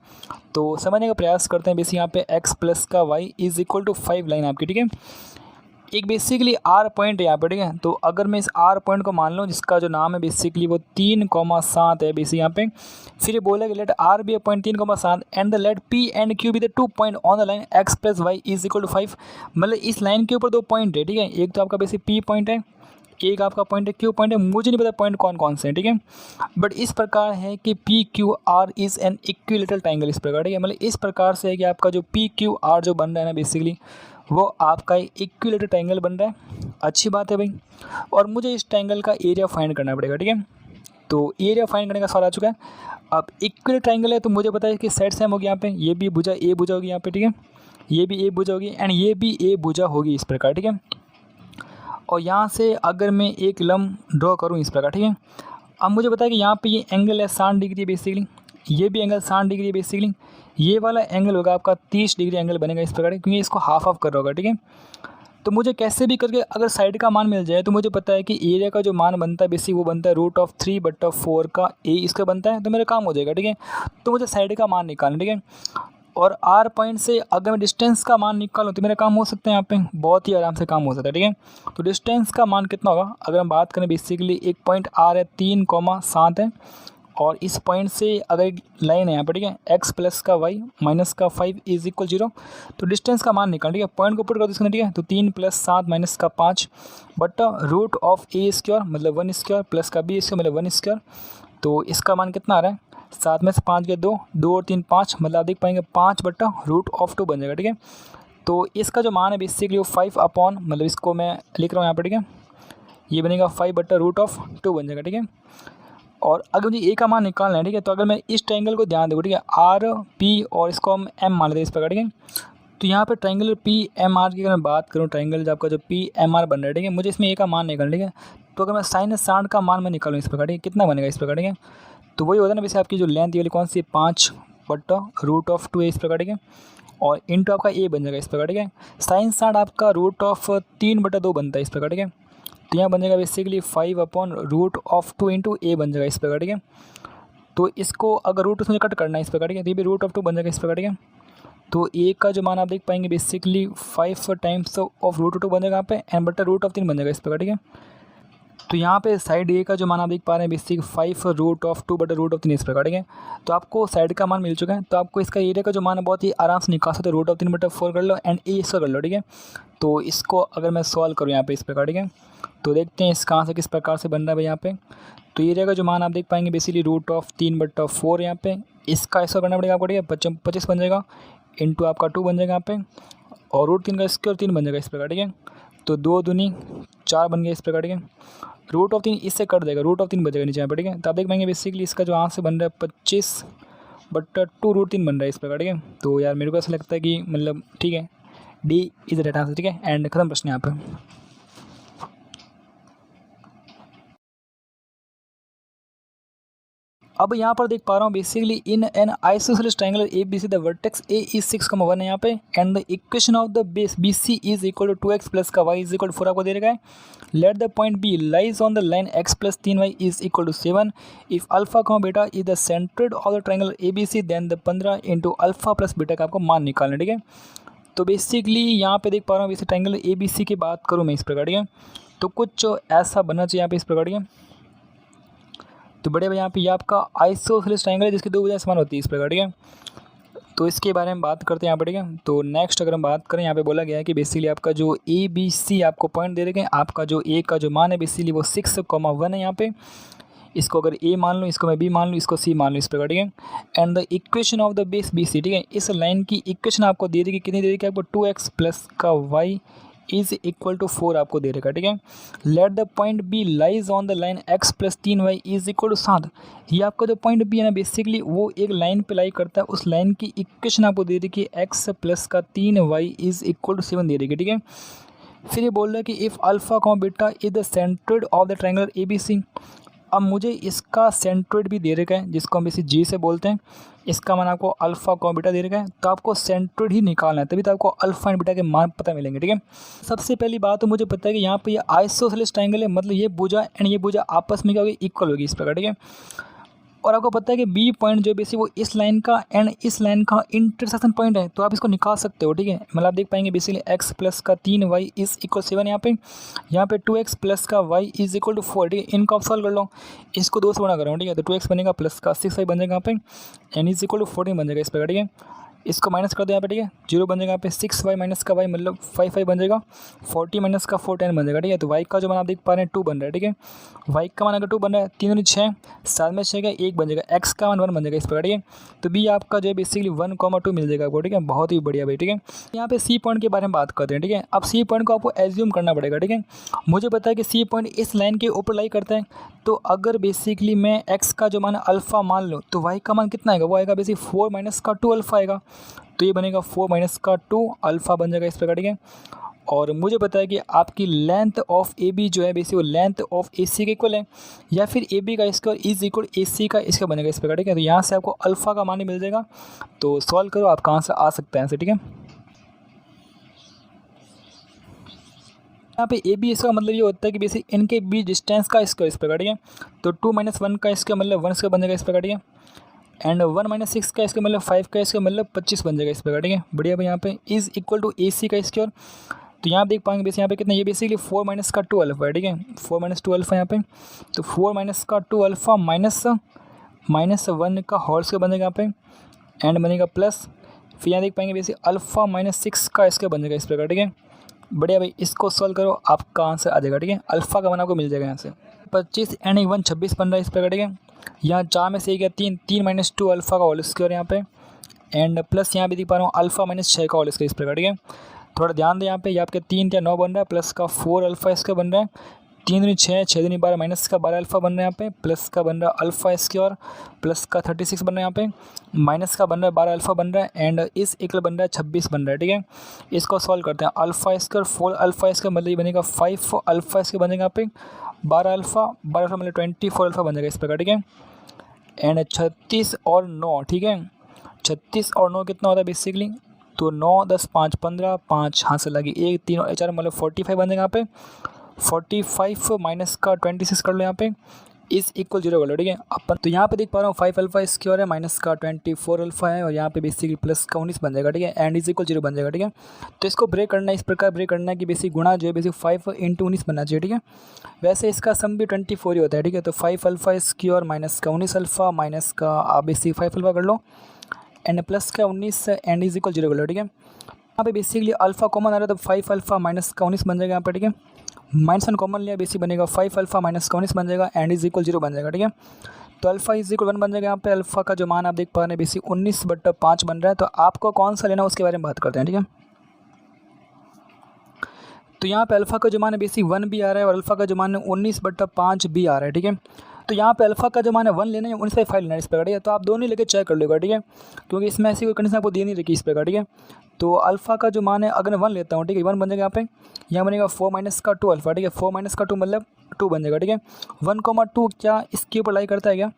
तो समझने का प्रयास करते हैं, बेसिक यहाँ पे एक्स प्लस का Y is equal to 5 line आपकी, ठीक है। एक बेसिकली आर पॉइंट है यहाँ पे, ठीक है। तो अगर मैं इस आर पॉइंट को मान लूँ जिसका जो नाम है बेसिकली वो 3,7 है बेसिक यहाँ पे, फिर ये बोला कि let R be a point 3,7 and the let P and Q be the 2 point on the line x plus y is equal to 5। मतलब इस लाइन के ऊपर 2 पॉइंट है, ठीक है। एक तो आपका बेसिक पी पॉइंट है, एक आपका पॉइंट है क्यू पॉइंट है, मुझे नहीं पता पॉइंट कौन कौन से हैं, ठीक है। बट इस प्रकार है कि P Q are is an equilateral triangle इस प्रकार, ठीक है। मतलब इस प्रकार से है कि आपका जो पी क्यू आर जो बन रहा है ना बेसिकली वो आपका इक्विलेटरल ट्रायंगल बन रहा है। अच्छी बात है भाई। और मुझे इस ट्रायंगल का एरिया फाइंड करना पड़ेगा, ठीक है। तो एरिया फाइंड करने का सवाल आ चुका है। अब इक्विलेटरल ट्रायंगल है तो मुझे पता है कि साइड सेम होगी यहाँ पे, ये भी भुजा ए भुजा होगी यहाँ पे, ठीक है। ये भी ए भुजा होगी एंड ये भी ए भुजा होगी इस प्रकार, ठीक है। और यहाँ से अगर मैं एक लंब ड्रॉ करूँ इस प्रकार, ठीक है। अब मुझे पता है कि यहाँ पे ये एंगल है 60 डिग्री बेसिकली, ये भी एंगल 60 डिग्री बेसिकली, ये वाला एंगल होगा आपका 30 डिग्री एंगल बनेगा इस प्रकार, क्योंकि इसको हाफ ऑफ कर रहा होगा, ठीक है। तो मुझे कैसे भी करके अगर साइड का मान मिल जाए तो मुझे पता है कि एरिया का जो मान बनता है बेसिक वो बनता है √3/4 का ए इसका बनता है, तो मेरा काम हो जाएगा, ठीक है। तो मुझे साइड का मान निकालना, ठीक है। और आर पॉइंट से अगर मैं डिस्टेंस का मान निकालूँ तो मेरा काम हो सकता है यहाँ पे, बहुत ही आराम से काम हो सकता है, ठीक है। तो डिस्टेंस का मान कितना होगा अगर हम बात करें बेसिकली, एक पॉइंट आर है 3,7 है और इस पॉइंट से अगर एक लाइन है यहाँ पर, ठीक है, एक्स प्लस का वाई माइनस का 5 इज इक्वल 0, तो डिस्टेंस का मान निकाल, ठीक है। पॉइंट को पुट कर दो इसमें, ठीक है। तो 3 + 7 माइनस का 5 but root of a square मतलब 1 स्क्वायर प्लस का बी स्क्वायर मतलब 1 स्क्वायर। तो इसका मान कितना आ रहा है, 7 में से 5 गए 2, 2 और 3 5, मतलब आप देख पाएंगे 5/√2 बन जाएगा, ठीक है। तो इसका जो मान है बेसिकली वो 5 अपॉन, मतलब इसको मैं लिख रहा हूँ यहाँ पर, ठीक है। ये बनेगा 5/√2 बन जाएगा, ठीक है। और अगर मुझे ए का मान निकालना है, ठीक है, तो अगर मैं इस ट्रायंगल को ध्यान दूँ, ठीक है, आर पी और इसको हम एम मान लेते हैं इस प्रकार, ठीक है। तो यहाँ पे ट्रायंगल पी एम आर की अगर मैं बात करूँ, ट्रायंगल जो आपका जो पी एम आर बन रहा है, ठीक है, मुझे इसमें ए का मान निकालना, ठीक है। तो अगर मैं sin 60 का मान मैं निकालूँ इस प्रकार, ठीक है, कितना बनेगा इस प्रकार, ठीक है। तो वही होता है ना वैसे आपकी जो लेंथ ये वाली कौन सी है 5/√2 है इस प्रकार, ठीक है। और इंटू आपका ए बन जाएगा इस प्रकार, ठीक है। sin 60 आपका √3/2 बनता है इस प्रकार, ठीक है। तो यहाँ बन जाएगा बेसिकली 5/√2 इंटू ए बन जाएगा इस प्रकार, ठीक है। तो इसको अगर रूट उसमें कट करना है इस प्रकार, ठीक है, तो ये भी √2 बन जाएगा इस प्रकार, ठीक है। तो ए का जो मान आप देख पाएंगे बेसिकली 5 टाइम्स ऑफ √2 बन जाएगा यहाँ पे एंड बटा √3 बन जाएगा इस प्रकार, ठीक है। तो यहाँ पे साइड ए का जो मान आप देख पा रहे हैं बेसिक 5/2 इस प्रकार, ठीक है। तो आपको साइड का मान मिल चुका है, तो आपको इसका एरिया का जो मान है बहुत ही आराम से निकाल सकते हो, √3/4 कर लो एंड ए इसका कर लो, ठीक है। तो इसको अगर मैं सॉल्व करूँ यहाँ पे इस प्रकार, ठीक है, तो देखते हैं इस कहाँ से किस प्रकार से बन रहा है भाई यहाँ पे। तो एरिया का जो मान आप देख पाएंगे बेसिकली √3/4 यहाँ पे, इसका ऐसा करना पड़ेगा आपको, ठीक है, 25 बन जाएगा इंटू आपका 2 बन जाएगा यहाँ पे, और √3 का स्क्वायर 3 बन जाएगा इस प्रकार, ठीक है। तो 2 दूनी 4 बन गया इस प्रकार, ठीक है। रूट ऑफ 3 इससे कट देगा, रूट ऑफ 3 बचेगा नीचे यहाँ पर, ठीक है। तो आप देख पाएंगे बेसिकली इसका जो आंसर बन रहा है 25/2√3 बन रहा है इस प्रकार, ठीक है। तो यार मेरे को ऐसा लगता है कि मतलब ठीक है, D is the right answer, ठीक है। एंड खत्म प्रश्न यहाँ पर। अब यहाँ पर देख पा रहा हूँ basically in an isosceles triangle A B C the vertex A is 6,1 है यहाँ पे, and the equation of the base B C is equal to 2x plus का y इज इक्वल टू 4 आपको दे रखा है। Let the point B lies on the line x plus 3y is equal to 7 if alpha beta is the centroid of the triangle A B C then the 15 into alpha plus beta का आपको मान निकालना, ठीक है। तो बेसिकली यहाँ पे देख पा रहा हूँ इस ट्रायंगल ए बी सी की बात करूँ मैं इस प्रकार, ठीक है। तो कुछ ऐसा बनना चाहिए यहाँ पे इस प्रकार, ठीक है। तो बड़े भाई यहाँ पे ये आपका आइसोसेलेस ट्रायंगल है जिसकी दो भुजाएं समान होती है इस प्रकार, ठीक है। तो इसके बारे में बात करते हैं यहाँ पर, ठीक है। तो नेक्स्ट अगर हम बात करें, यहाँ पे बोला गया है कि बेसिकली आपका जो ए बी सी आपको पॉइंट दे रखे हैं, आपका जो ए का जो मान है बेसिकली वो 6,1 है यहाँ पे। इसको अगर ए मान लो, इसको मैं बी मान लूँ, इसको सी मान लूँ इस प्रकार, ठीक है। And the equation of the base B C, ठीक है। इस लाइन की इक्वेशन आपको दे देगी, कितनी दे देगी आपको 2x प्लस का y इज इक्वल टू 4 आपको दे रखा है, ठीक है। Let the point B lies on the line x plus 3y is equal to 7। ये आपका जो पॉइंट बी है ना बेसिकली वो एक लाइन पे लाई करता है, उस लाइन की इक्वेशन आपको दे रही है x प्लस का 3y इज इक्वल टू 7 दे रही है, ठीक है। फिर ये बोल रहा है कि if alpha beta is the centroid of the triangle A B C. अब मुझे इसका सेंट्रोइड भी दे रखा है जिसको हम इसी जी से बोलते हैं, इसका मान आपको अल्फा बीटा दे रखा है। तो आपको सेंट्रोइड ही निकालना है, तभी तो आपको अल्फा एंड बीटा के मान पता मिलेंगे, ठीक है। सबसे पहली बात तो मुझे पता है कि यहाँ पे ये आइसोसेलेस ट्रायंगल है, मतलब ये भुजा एंड ये भुजा आपस में क्या होगी, इक्वल होगी इस प्रकार, ठीक है। और आपको पता है कि बी पॉइंट जो बेसिक वो इस लाइन का एंड इस लाइन का इंटरसेक्शन पॉइंट है, तो आप इसको निकाल सकते हो, ठीक है। मतलब आप देख पाएंगे बेसिकली x प्लस का 3y इज इक्वल 7 यहाँ पे 2x प्लस का y इज इक्वल टू 4, ठीक है। इनको आप सॉल्व कर लो, इसको 2 से गुणा करो, ठीक है। तो 2x बनेगा प्लस का 6y बन जाएगा यहाँ पे, एन इज इक्वल टू 14 बन जाएगा इस प्रकार, ठीक है। इसको माइनस कर दो यहाँ पे, ठीक है। 0 बन जाएगा यहाँ पे, 6y माइनस का y मतलब 5y बन जाएगा, 40 माइनस का 4 10 बन जाएगा, ठीक है। तो y का जो मान आप देख पा रहे हैं 2 बन रहा है, ठीक है। y का मान अगर 2 बन रहा है, 3 और 6 7 में 6 का 1 बन जाएगा, x का मान 1 बन जाएगा इस प्रकार, ठीक है। तो b आपका जो है बेसिकली 1,2 मिल जाएगा आपको, ठीक है। बहुत ही बढ़िया भाई, ठीक है। यहाँ पे सी पॉइंट के बारे में बात करते हैं, ठीक है। अब सी पॉइंट को आपको एज्यूम करना पड़ेगा, ठीक है। मुझे पता है कि सी पॉइंट इस लाइन के ऊपर लाई करता है, तो अगर बेसिकली मैं x का जो मान अल्फ़ा मान लूँ तो y का मान कितना आएगा, वो आएगा बेसिक 4 माइनस का 2 अल्फ़ा आएगा। तो ये बनेगा 4 माइनस का 2 अल्फ़ा बन जाएगा इस प्रकार, ठीक है। और मुझे पता है कि आपकी लेंथ ऑफ ए बी जो है बेसिक वो लेंथ ऑफ ए सी के इक्वल है, या फिर ए बी का स्क्वायर इज इक्वल ए सी का इसका बनेगा इस प्रकार, ठीक है। तो यहाँ से आपको अल्फ़ा का मान ही मिल जाएगा, तो सॉल्व करो आप कहाँ से आ सकते हैं, ठीक है। यहाँ पे ए बी इसका मतलब ये होता है कि बेसिक इनके बीच डिस्टेंस का स्क्वायर इस प्रकार, ठीक है। तो 2 - 1 का इसका मतलब 1 स्क्वायर बन जाएगा इस प्रकार, ठीक है। एंड 1 - 6 का इसका मतलब 5 का इसका मतलब 25 बन जाएगा इस प्रकार, ठीक है। बढ़िया भाई, यहाँ पे इज इक्वल टू ए सी का स्क्वायर। तो यहाँ आप देख पाएंगे बेसिक यहाँ पे कितना, ये बेसिकली 4 माइनस का 2 अल्फ़ा है, ठीक है। 4 माइनस 2 अल्फ़ा यहाँ पे, तो 4 माइनस का 2 अल्फ़ा माइनस 1 का होल स्क्वायर बन जाएगा यहाँ पे, एंड बनेगा प्लस, फिर यहाँ देख पाएंगे बेसिक अल्फ़ा -6 का इसका बन जाएगा इस प्रकार, ठीक है। बढ़िया भाई, इसको सॉल्व करो आपका आंसर आ जाएगा, ठीक है। अल्फ़ा का मान आपको मिल जाएगा यहाँ से 25 एंड 1 26 बन रहा है इस प्रकार, ठीक है। यहाँ 4 में से एक है 3 माइनस 2 अल्फ़ा का होल स्क्वायर यहाँ पे, एंड प्लस यहाँ भी दिख पा रहा हूँ अल्फ़ा -6 का होल स्क्वायर इस प्रकार, ठीक है। थोड़ा ध्यान दें यहाँ पे, ये आपके 3 × 9 बन रहा है, प्लस का 4 अल्फ़ा इसका बन रहा है, 3 दूनी 6 6 दूनी 12 माइनस का 12 अल्फ़ा बन रहा है यहाँ पे, प्लस का बन रहा है अल्फ़ा स्क्वायर, प्लस का 36 बन रहा है यहाँ पे, माइनस का बन रहा है 12 अल्फ़ा बन रहा है, एंड इस इक्वल बन रहा है 26 बन रहा है, ठीक है। इसको सॉल्व करते हैं, अल्फ़ा स्क्वायर 4 अल्फ़ा इसका मतलब ये बनेगा 5 अल्फ़ा इसके बनेगा यहाँ पे, 12 अल्फ़ा मतलब 24 अल्फ़ा बन जाएगा इस प्रकार, ठीक है। एंड 36 और 9, ठीक है। 36 और 9 कितना होता है बेसिकली, तो 9 10 5 15 5 हाथ से लगी 1 3 और 4 मतलब 45 बन जाएगा यहाँ पे, 45 माइनस का 26 कर लो यहाँ पे, इस इक्वल 0 कर लो, ठीक है। अपन तो यहाँ पे देख पा रहा हूँ 5 अल्फ़ा स्क्वायर है, माइनस का 24 अल्फ़ा है, और यहाँ पे बेसिकली प्लस का 19 बन जाएगा, ठीक है। एंड इज इक्वल 0 बन जाएगा, ठीक है। तो इसको ब्रेक करना है, इस प्रकार ब्रेक करना है कि बेसिक गुणा जो है बेसिक 5 × 19 बनना चाहिए, ठीक है। वैसे इसका सम भी 24 ही होता है, ठीक है। तो 5 अल्फ़ा स्क्वायर माइनस का 19 अल्फ़ा माइनस का आप बेसिक 5 अल्फ़ा कर लो, एंड प्लस का 19 एंड इज इक्वल 0 कर लो, ठीक है। यहाँ पे बेसिकली अल्फ़ा कॉमन आ रहा है, तो 5 अल्फ़ा माइनस का 19 बन जाएगा यहाँ पे, ठीक है। -1 कॉमन लिया, बेसिक बनेगा 5 अल्फ़ा माइनस का 19 बन जाएगा, एंड इज इक्वल 0 बन जाएगा, ठीक है। तो अल्फ़ा इज इक्वल 1 बन जाएगा यहाँ पे, अल्फ़ा का जो मान आप देख पा रहे हैं बेसिक 19/5 बन रहा है। तो आपको कौन सा लेना है उसके बारे में बात करते हैं, ठीक है। तो यहाँ पे अल्फ़ा का जो मान है बेसिक 1 भी आ रहा है और अल्फ़ा का जो मान है 19/5 भी आ रहा है, ठीक है। तो यहाँ पे अल्फ़ा का जो मान है 1 लेना है, 19/5 लेना है इस प्रकार, ठीक है। तो आप दोनों लेके चेक कर लो, ठीक है, क्योंकि इसमें ऐसी कोई कंडीशन आपको दे नहीं रखी इस प्रकार, ठीक है। तो अल्फ़ा का जो मान है अगर मैं 1 लेता हूँ, ठीक है, 1 बन जाएगा यहाँ बनेगा 4 माइनस का 2 अल्फ़ा, ठीक है। 4 माइनस का 2 मतलब 2 बन जाएगा, ठीक है। 1,2 क्या इसके ऊपर लाई करता है क्या?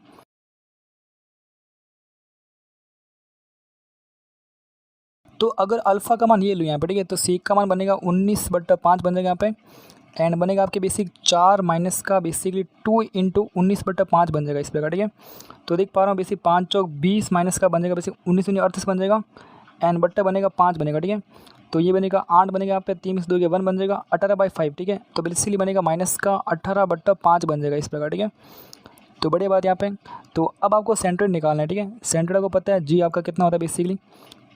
तो अगर अल्फ़ा का मान ये लो यहाँ पे, ठीक है, तो सेक का मान बनेगा 19/5 बन जाएगा यहाँ पे, एंड बनेगा आपके बेसिक 4 माइनस का बेसिकली 2 इंटू 19/5 बन जाएगा इस प्रकार, ठीक है। तो देख पा रहा हूँ बेसिक 5 चौक 20 माइनस का बन जाएगा बेसिक 19 दूनी 38 बन जाएगा, एंड बट्टा बनेगा 5 बनेगा, ठीक है। तो ये बनेगा 8 बनेगा यहाँ पे, 3 से 2 के 1 बन जाएगा 18/5, ठीक है। तो बेसिकली बनेगा माइनस का 18/5 बन जाएगा इस प्रकार, ठीक है। तो बढ़िया बात यहाँ पे। तो अब आपको सेंटर निकालना है, ठीक है। सेंटर को पता है जी आपका कितना होता है बेसिकली,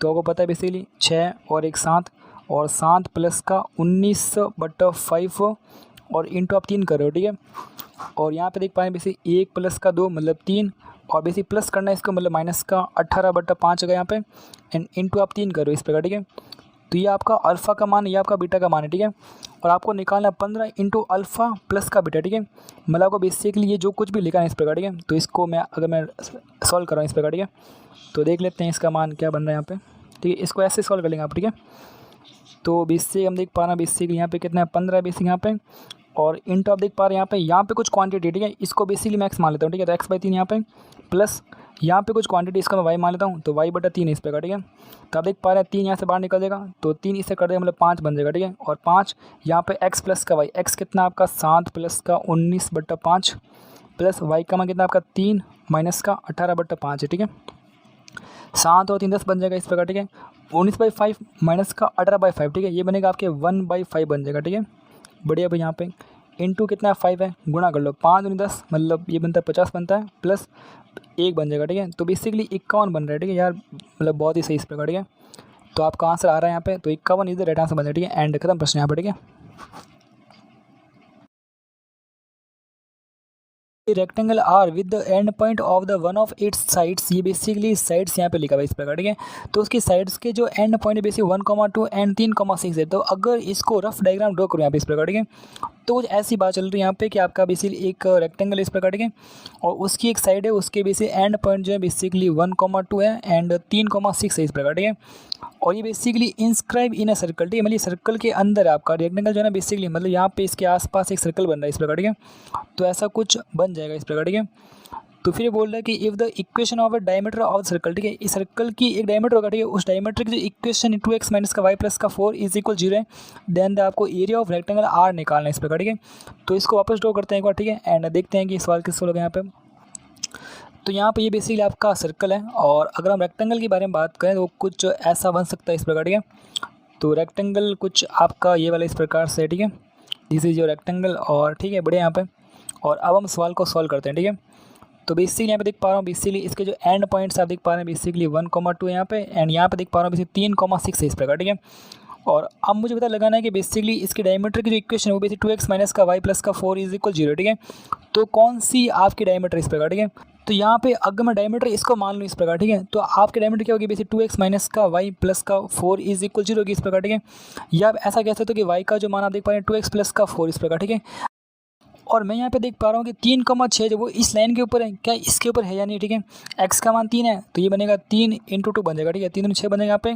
तो आपको पता है बेसिकली 6 और 1 7 और 7 प्लस का 19/5 और इंटू आप 3 कर रहे हो, ठीक है। और यहाँ पे देख पाएँ बेसिक 1 प्लस का 2 मतलब 3 और बेसिक प्लस करना है इसको मतलब माइनस का 18/5 होगा यहाँ पे, एंड इंटू आप 3 कर रहे हो इस प्रकार, ठीक है। तो ये आपका अल्फ़ा का मान, ये आपका बीटा का मान है, ठीक है। और आपको निकालना है 15 इंटू अल्फ़ा प्लस का बीटा, ठीक है। मतलब आपको बेसिकली ये जो कुछ भी लिखा है इस प्रकार, ठीक है। तो इसको मैं अगर मैं सॉल्व कर रहा हूँ इस प्रकार, ठीक है, तो देख लेते हैं इसका मान क्या बन रहा है यहाँ पे, ठीक है। इसको ऐसे सॉल्व कर लेंगे आप, ठीक है। तो बेसिक हम देख पा रहे हैं बेसिकली यहाँ पे कितना है 15 बेसिक यहाँ पे, और इंटू आप देख पा रहे हैं यहाँ पे कुछ क्वांटिटी, ठीक है, इसको बेसिकली मैं एक्स मान लेता हूँ, ठीक है। तो x/3 यहाँ पे प्लस यहाँ पे कुछ क्वांटिटी इसको मैं y मान लेता हूँ, तो y/3 है इस प्रकार, ठीक है। तो आप देख पा रहे हैं 3 यहाँ से बाहर निकल जाएगा, तो 3 इससे कर देगा मतलब 5 बन जाएगा, ठीक है। और 5 यहाँ पे x प्लस का y, x कितना आपका 7 प्लस का 19/5 प्लस y का मान कितना आपका 3 माइनस का 18/5 है, ठीक है। 7 और 3 10 बन जाएगा इस प्रकार, ठीक है। 19/5 माइनस का 18/5, ठीक है, ये बनेगा आपके 1/5 बन जाएगा, ठीक है। बढ़िया भाई। यहाँ पे इंटू कितना 5 है, गुणा कर लो, 5 दूनी 10 मतलब ये बनता है 50 बनता है, प्लस 1 बन जाएगा, ठीक है। तो बेसिकली 51 बन रहा है, ठीक है यार, मतलब बहुत ही सही इस प्रकार, ठीक है। तो आपका आंसर आ रहा है यहाँ पे, तो 51 इधर राइट आंसर बन जाए, ठीक है। एंड खत्म प्रश्न यहाँ पर, ठीक है। Rectangle are with the end point of the one of its sides, ये बेसिकली साइड्स यहाँ पे लिखा हुआ है इस प्रकार, ठीक है। तो उसकी साइड्स के जो एंड पॉइंट है बेसिक 1,2 एंड 3,6 है। तो अगर इसको रफ डायग्राम ड्रॉ करूँ यहाँ पे इस प्रकार, ठीक है, तो कुछ ऐसी बात चल रही है यहाँ पे कि आपका बेसिकली एक रेक्टेंगल है इस प्रकार, ठीक है, और उसकी एक साइड है, उसके बेसिक एंड पॉइंट जो है बेसिकली 1,2 है एंड 3,6 है इस प्रकार, ठीक है। और ये basically inscribe in a circle, ठीक है, मतलब सर्कल के अंदर है आपका रेक्टेंगल जो है ना बेसिकली, मतलब यहाँ पे इसके आसपास एक सर्कल बन रहा है इस प्रकार, ठीक है। तो ऐसा कुछ बन जाएगा इस प्रकार, ठीक है। तो फिर ये बोल रहा है कि if the equation of a diameter of circle, ठीक है, इस सर्कल की एक डायमीटर होगा, ठीक है, उस डायमीटर की जो इक्वेशन 2x माइनस का y प्लस का 4 इज इक्वल 0 है, देन आपको एरिया ऑफ रेक्टेंगल आर निकालना है इस प्रकार, ठीक है। तो इसको वापस ड्रॉ करते हैं एक बार, ठीक है, एंड देखते हैं कि सवाल किस होगा यहाँ पे। तो यहाँ पे ये बेसिकली आपका सर्कल है, और अगर हम रेक्टेंगल के बारे में बात करें तो कुछ ऐसा बन सकता है इस प्रकार, ठीक है। तो रेक्टेंगल कुछ आपका ये वाला इस प्रकार से, ठीक है, दिस इज योर रेक्टेंगल, और ठीक है बढ़िया यहाँ पे। और अब हम सवाल को सॉल्व करते हैं, ठीक है। तो बेसिकली यहाँ पे देख पा रहा हूँ बेसिकली इसके जो एंड पॉइंट्स आप देख पा रहे हैं बेसिकली 1,2 यहाँ पे, एंड यहाँ पे देख पा रहा हूँ बेसिकली 3,6 है इस प्रकार, ठीक है। और अब मुझे पता लगाना है कि बेसिकली इसके डायमीटर की जो इक्वेशन है वो बेसिकली 2x माइनस का y प्लस का 4 इज इक्वल 0, ठीक है। तो कौन सी आपकी डायमीटर इस प्रकार, ठीक है। तो यहाँ पे अगर मैं डायमीटर इसको मान लूँ इस प्रकार, ठीक है, तो आपके डायमीटर क्या होगी बेसिक 2x माइनस का y प्लस का 4 इज इक्वल 0 होगी इस प्रकार, ठीक है। या आप ऐसा कह सकते हो कि y का जो मान आप देख पा रहे हैं 2x प्लस का 4 इस प्रकार, ठीक है। और मैं यहाँ पे देख पा रहा हूँ कि 3,6 जो वो इस लाइन के ऊपर है, क्या इसके ऊपर है या नहीं, ठीक है। x का मान 3 है, तो ये बनेगा 3 इंटू 2 बन जाएगा, ठीक है, 3 6 बनेगा यहाँ पे,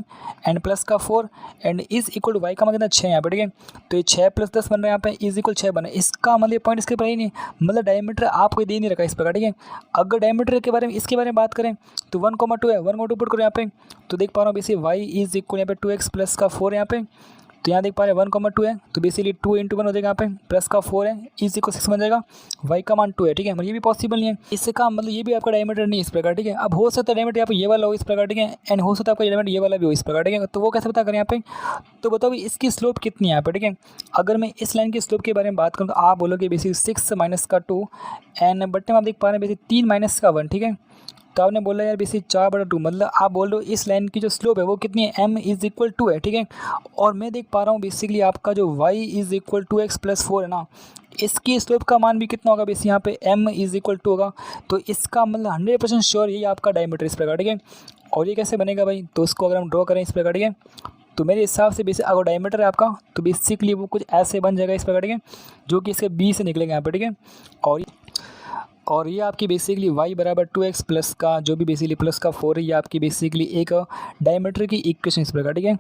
एंड प्लस का 4 and is equal to y का मान कितना 6 यहाँ पे, ठीक है। तो ये 6 प्लस 10 बन रहा है यहाँ पे, इज इक्वल 6 बना, इसका मतलब पॉइंट इसके ऊपर ही नहीं, मतलब डायमीटर आपको दे नहीं रखा इस प्रकार, ठीक है। अगर डायमीटर के बारे में इसके बारे में बात करें तो 1,2 है, 1,2 पुट करो यहाँ पे, तो देख पा रहा हूँ बेसिक वाई इज इक्वल यहाँ पे 2x प्लस का 4 यहाँ पे, तो यहाँ देख पा रहे हैं 1,2 है, तो बेसिकली 2 इंटू 1 हो जाएगा यहाँ पे, प्लस का 4 है, इज इक्वल 6 बन जाएगा, y का मान 2 है, ठीक है। मतलब ये भी पॉसिबल नहीं है, इससे का मतलब ये भी आपका डायमीटर नहीं है इस प्रकार, ठीक है। अब हो सकता है डायमीटर यहाँ पे ये वाला हो इस प्रकार, ठीक है, एंड हो सकता है आपका डायमीटर ये वाला भी हो इस प्रकार, ठीक है। तो वो कैसे पता करें यहाँ पे, तो बताओ इसकी स्लोप कितनी है यहाँ पे, ठीक है। अगर मैं इस लाइन की स्लोप के बारे में बात करूँ तो आप बोलोगे बेसिक 6 माइनस का 2 एंड बट्टे में आप देख पा रहे हैं बेसिक 3 माइनस का 1, ठीक है। तो आपने बोला यार बेसिक 4/2, मतलब आप बोल रहे हो इस लाइन की जो स्लोप है वो कितनी है, m इज इक्वल 2 है, ठीक है। और मैं देख पा रहा हूँ बेसिकली आपका जो y is equal 2x plus 4 है ना, इसकी स्लोप का मान भी कितना होगा बेसिक यहाँ पे m इज इक्वल 2 होगा। तो इसका मतलब 100% श्योर यही आपका डायमीटर इस प्रकार, ठीक है। और ये कैसे बनेगा भाई, तो इसको अगर हम ड्रॉ करें इस प्रकार, ठीक है, तो मेरे हिसाब से बेसिक अगर डायमीटर है आपका तो बेसिकली वो कुछ ऐसे बन जाएगा इस प्रकार, ठीक है, जो कि इसके बी से निकलेगा यहाँ पे, ठीक है। और ये आपकी बेसिकली y बराबर 2x प्लस का जो भी बेसिकली प्लस का 4 है, ये आपकी बेसिकली एक डायमीटर की इक्वेशन इस प्रकार, ठीक है।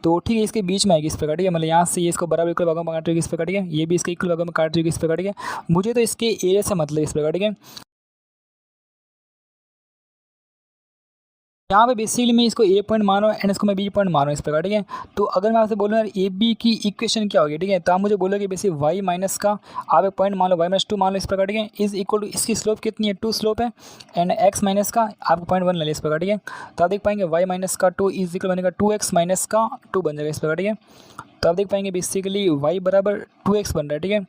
तो ठीक है, इसके बीच में आएगी इस प्रकार, ठीक है, मतलब यहाँ से ये इसको बराबर इक्वल भागों में काट रही है इस प्रकार, ठीक है, ये भी इसके इक्वल भागों में काट रही है इस प्रकार, ठीक है। मुझे तो इसके एरिया से मतलब इस प्रकार, ठीक है। यहाँ पे बेसिकली मैं इसको ए पॉइंट मान रहा हूँ एंड इसको मैं बी पॉइंट मान रहा हूँ इस प्रकार, ठीक है। तो अगर मैं आपसे बोलूँ यार ए बी की इक्वेशन क्या होगी, ठीक है, तो आप मुझे बोलोगे बेसिक वाई माइनस का आप एक पॉइंट मान लो y-2 मान लो इस प्रकार, ठीक है, इज इक्वल टू इसकी स्लोप कितनी है 2 स्लोप है एंड x माइनस का आप पॉइंट 1 ले लें इस प्रकार, ठीक है। तो आप देख पाएंगे y माइनस का 2 इज इक्वल बनेगा 2x माइनस का 2 बन जाएगा इस प्रकार, ठीक है। तो आप देख पाएंगे बेसिकली y बराबर 2x बन रहा है, ठीक है।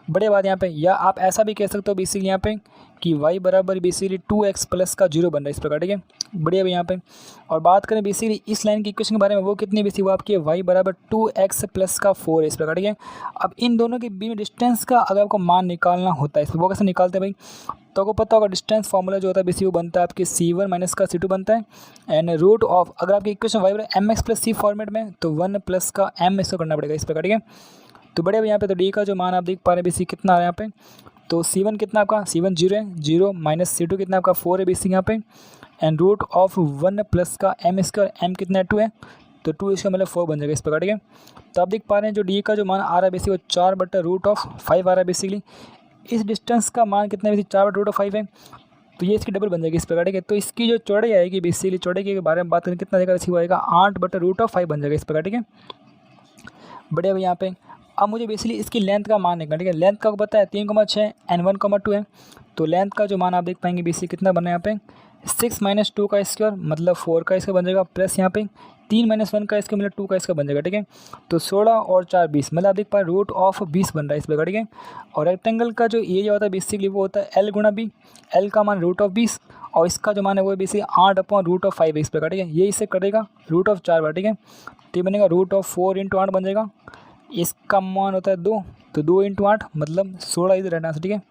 बढ़िया बात यहाँ पे, या आप ऐसा भी कह सकते हो बेसिकली यहाँ पे कि y बराबर बेसिकली 2x प्लस का 0 बन रहा है इस प्रकार, ठीक है। बढ़िया भाई यहाँ पे। और बात करें बेसिकली इस लाइन की इक्वेशन के बारे में, वो कितनी बेसिक वो आपकी y बराबर 2x प्लस का 4 है इस प्रकार, ठीक है। अब इन दोनों के बीच में डिस्टेंस का अगर आपको मान निकालना होता है इस वो कैसे निकालते हैं भाई, तो आपको पता होगा डिस्टेंस फार्मूला जो होता है बेसिक वो बनता है आपके c1 माइनस का c2 बनता है एंड रूट ऑफ अगर आपकी इक्वेशन y बराबर mx प्लस c फॉर्मेट में तो 1 प्लस का m इसको करना पड़ेगा इस प्रकार, ठीक है। तो बढ़िया यहाँ पे तो डी का जो मान आप देख पा रहे हैं बेसिक कितना आ रहा है यहाँ पे, तो C1 कितना आपका C1 0 है 0 माइनस C2 कितना आपका 4 है बेसिक यहाँ पे एंड रूट ऑफ 1 प्लस का m स्क्वायर m कितना है 2 है, तो 2 इसका मतलब 4 बन जाएगा इस प्रकार, ठीक है। तो आप देख पा रहे हैं जो डी का जो मान आ रहा है बेसिक वो 4 बटा रूट ऑफ 5 आ रहा है बेसिकली। इस डिस्टेंस का मान कितना है बेसिक 4 बटा रूट ऑफ 5 है, तो ये इसकी डबल बन जाएगी इस प्रकार, ठीक है। तो इसकी जो चौड़ाई आएगी बेसिकली चौड़ाई के बारे में बात करें कितना देगा बेसिक आएगा 8 बटा रूट ऑफ 5 बन जाएगा इस प्रकार, ठीक है। बढ़िया भाई यहाँ पे। अब मुझे बेसिकली इसकी लेंथ का मान निकालना, ठीक है। लेंथ का पता है 3,6 एंड 1,2 है, तो लेंथ का जो मान आप देख पाएंगे बेसिक कितना बना है यहाँ पे 6 माइनस 2 का स्क्वायर मतलब 4 का इसका बन जाएगा प्लस यहाँ पे 3 माइनस 1 का इसका मतलब 2 का इसका बन जाएगा, ठीक है। तो 16 और 4 20 मतलब आप देख पाए रूट ऑफ 20 बन रहा है इस प्रकार, ठीक है। और रेक्टेंगल का जो एरिया होता है बेसिकली वो होता है एल गुणा बी, एल का मान रूट ऑफ 20 और इसका जो मान है वो बेसिकली 8 अपॉन रूट ऑफ 5 है इस प्रकार, ठीक है। ये इससे करेगा रूट ऑफ 4 बार, ठीक है। तो ये बनेगा रूट ऑफ 4 इंटू 8 बन जाएगा, इसका मान होता है 2, तो 2 इंटू 8 मतलब 16 इधर रहना, ठीक है।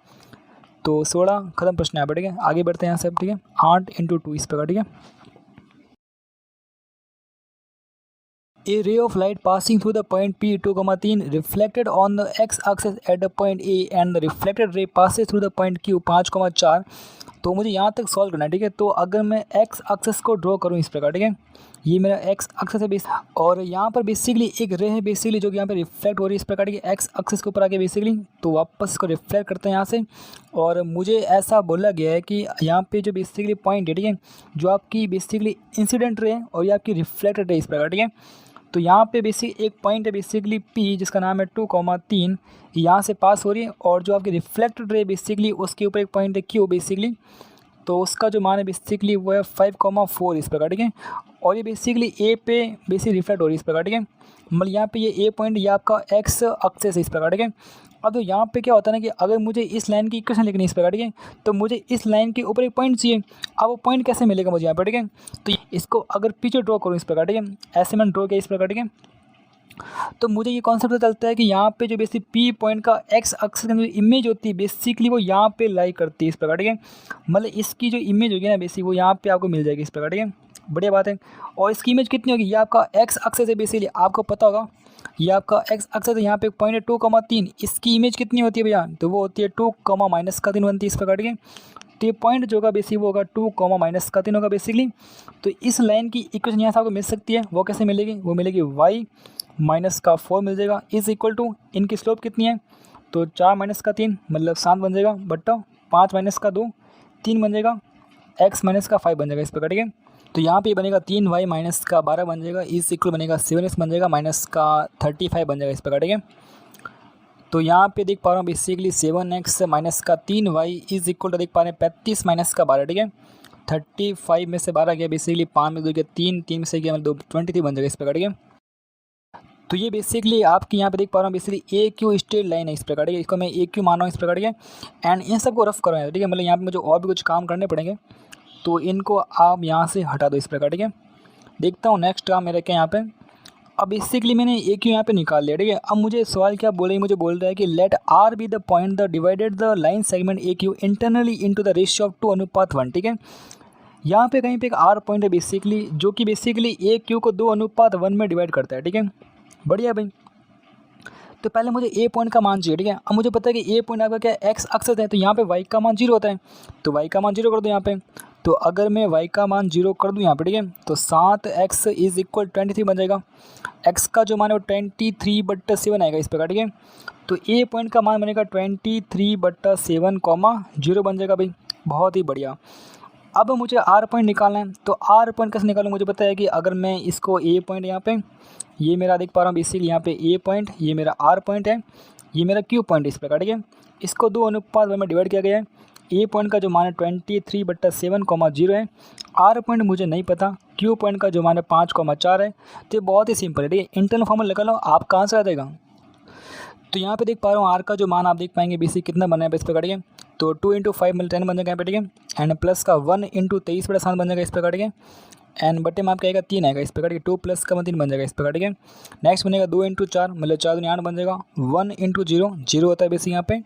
तो 16 खत्म प्रश्न यहाँ पर, ठीक है। आगे बढ़ते हैं यहाँ से, ठीक है। 8 इंटू 2 इस प्रकार, ठीक है। A ray of light passing through the point P 2,3 reflected on the x-axis at the point A and the reflected ray passes through the point Q 5,4। तो मुझे यहाँ तक सॉल्व करना है, ठीक है। तो अगर मैं एक्स एक्सेस को ड्रॉ करूँ इस प्रकार, ठीक है, ये मेरा एक्स एक्सेस है बेस और यहाँ पर बेसिकली एक रे है बेसिकली जो कि यहाँ पे रिफ्लेक्ट हो रही है इस प्रकार की एक्स एक्सेस के ऊपर आके बेसिकली, तो वापस इसको रिफ्लेक्ट करते हैं यहाँ से। और मुझे ऐसा बोला गया है कि यहाँ पे जो बेसिकली पॉइंट है, ठीक है, जो आपकी बेसिकली इंसिडेंट रे है और ये आपकी रिफ्लेक्टेड रे इस प्रकार, ठीक है। तो यहाँ पे बेसिक एक पॉइंट है बेसिकली P जिसका नाम है 2,3 यहाँ से पास हो रही है और जो आपकी रिफ्लेक्टेड रे बेसिकली उसके ऊपर एक पॉइंट है Q बेसिकली, तो उसका जो मान है बेसिकली वो है 5,4 इस प्रकार, ठीक है। और ये बेसिकली ए पे बेसिकली रिफ्लेक्ट हो रही है इस प्रकार, ठीक है। मतलब यहाँ पे ये ए पॉइंट ये आपका एक्स एक्सेस है इस प्रकार, ठीक है। अब तो यहाँ पे क्या होता है ना कि अगर मुझे इस लाइन की इक्वेशन लिखनी है इस प्रकार, ठीक है, तो मुझे इस लाइन के ऊपर एक पॉइंट चाहिए। अब वो पॉइंट कैसे मिलेगा मुझे यहाँ पर, ठीक है। तो इसको अगर पीछे ड्रॉ करूँ इस प्रकार, ठीक है, ऐसे मैंने ड्रॉ किया इस प्रकार, ठीक है। तो मुझे ये कॉन्सेप्ट पता चलता है कि यहाँ पे जो बेसिक पी पॉइंट का एक्स एक्सिस की जो इमेज होती है बेसिकली वो यहाँ पे लाई करती है इस प्रकार, ठीक है। मतलब इसकी जो इमेज होगी ना बेसिक वो यहाँ पे आपको मिल जाएगी इस प्रकार, ठीक है। बढ़िया बात है। और इसकी इमेज कितनी होगी, ये आपका एक्स एक्सिस है बेसिकली, आपको पता होगा ये आपका एक्स एक्सिस है, यहाँ पे एक पॉइंट है 2,3, इसकी इमेज कितनी होती है भैया, तो वो होती है 2, माइनस का 3 बनती है इस प्रकार, ठीक है। तो ये पॉइंट जो होगा बेसिक वो होगा 2, माइनस का 3 होगा बेसिकली। तो इस लाइन की इक्वेशन यहाँ से आपको मिल सकती है, वो कैसे मिलेगी, वो मिलेगी y माइनस का 4 मिल जाएगा इज इक्वल टू इनकी स्लोप कितनी है, तो 4 माइनस का 3 मतलब 7 बन जाएगा बट्टा 5 माइनस का 2 3 बन जाएगा x माइनस का 5 बन जाएगा इस प्रकार, ठीक है। तो यहाँ पे बनेगा 3y माइनस का 12 बन जाएगा इज इक्वल बनेगा 7x बन जाएगा माइनस का 35 बन जाएगा इस प्रकार, ठीक है। तो यहाँ पे देख पा रहा हूँ बेसिकली 7x माइनस का 3y इज इक्वल टू देख पा रहे हैं 35 माइनस का 12, ठीक है। 35 में से 12 गया बेसिकली 5 में 2 गया 3 में से गया मतलब 23 बन जाएगा इस प्रकार, ठीक है। तो ये बेसिकली आपकी यहाँ पे देख पा रहा हूँ बेसिकली ए क्यू स्ट्रेट लाइन है इस प्रकार, ठीक है। इसको मैं ए क्यू मान रहा हूँ इस प्रकार, ठीक है। एंड इन सबको रफ करो, ठीक है, मतलब यहाँ पे मुझे और भी कुछ काम करने पड़ेंगे, तो इनको आप यहाँ से हटा दो इस प्रकार, ठीक है। देखता हूँ नेक्स्ट काम मेरा क्या यहाँ पे। अब बेसिकली मैंने ए क्यू यहाँ पे निकाल लिया, ठीक है। अब मुझे सवाल क्या बोले, मुझे बोल रहा है कि let R be the point the divided the line segment A Q internally into the ratio of 2:1, ठीक है। यहाँ पे कहीं पे एक आर पॉइंट है बेसिकली, जो कि बेसिकली ए क्यू को 2:1 में डिवाइड करता है, ठीक है। बढ़िया भाई। तो पहले मुझे ए पॉइंट का मान चाहिए, ठीक है। अब मुझे पता है कि ए पॉइंट आपका क्या एक्स अक्सर है, तो यहाँ पे वाई का मान 0 होता है, तो वाई का मान 0 कर दो यहाँ पे। तो अगर मैं वाई का मान 0 कर दूँ यहाँ पे, ठीक है, तो 7x इज इक्वल 23 बन जाएगा। एक्स का जो मान है वो 23/7 आएगा इस प्रकार, ठीक है। तो ए पॉइंट का मान बनेगा 23/7, 0 बन जाएगा भाई। बहुत ही बढ़िया। अब मुझे आर पॉइंट निकालना है, तो आर पॉइंट कैसे निकालूँ, मुझे पता है कि अगर मैं इसको ए पॉइंट यहाँ पे, ये मेरा देख पा रहा हूँ बेसिकली यहाँ पे ए पॉइंट, ये मेरा आर पॉइंट है, ये मेरा क्यू पॉइंट इस प्रकार, ठीक है। इसको 2:1 में डिवाइड किया गया है। ए पॉइंट का जो मान है 23/7, 0 है। आर पॉइंट मुझे नहीं पता, क्यू पॉइंट का जो मान है 5,4 है। तो ये बहुत ही सिंपल है, ठीक है। इंटरनल फॉर्मूला लगा लो, आपका आंसर आ जाएगा। तो यहाँ पे देख पा रहा हूँ आर का जो मान आप देख पाएंगे बेसिक कितना बना है इस प्रकार, ठीक है। तो 2 × 5 मतलब 10 बन जाएगा यहाँ पे, ठीक है। एंड प्लस का 1 × 23/7 बन जाएगा इस प्रकार, ठीक है। एंड बटे में आपका आएगा 3 आएगा इस प्रकार, ठीक है। 2 प्लस का 3 बन जाएगा इस प्रकार, ठीक है। नेक्स्ट बनेगा 2 × 4 मतलब 4 दूनी 8 बन जाएगा। 1 × 0 0 होता है बेसिक यहाँ पे।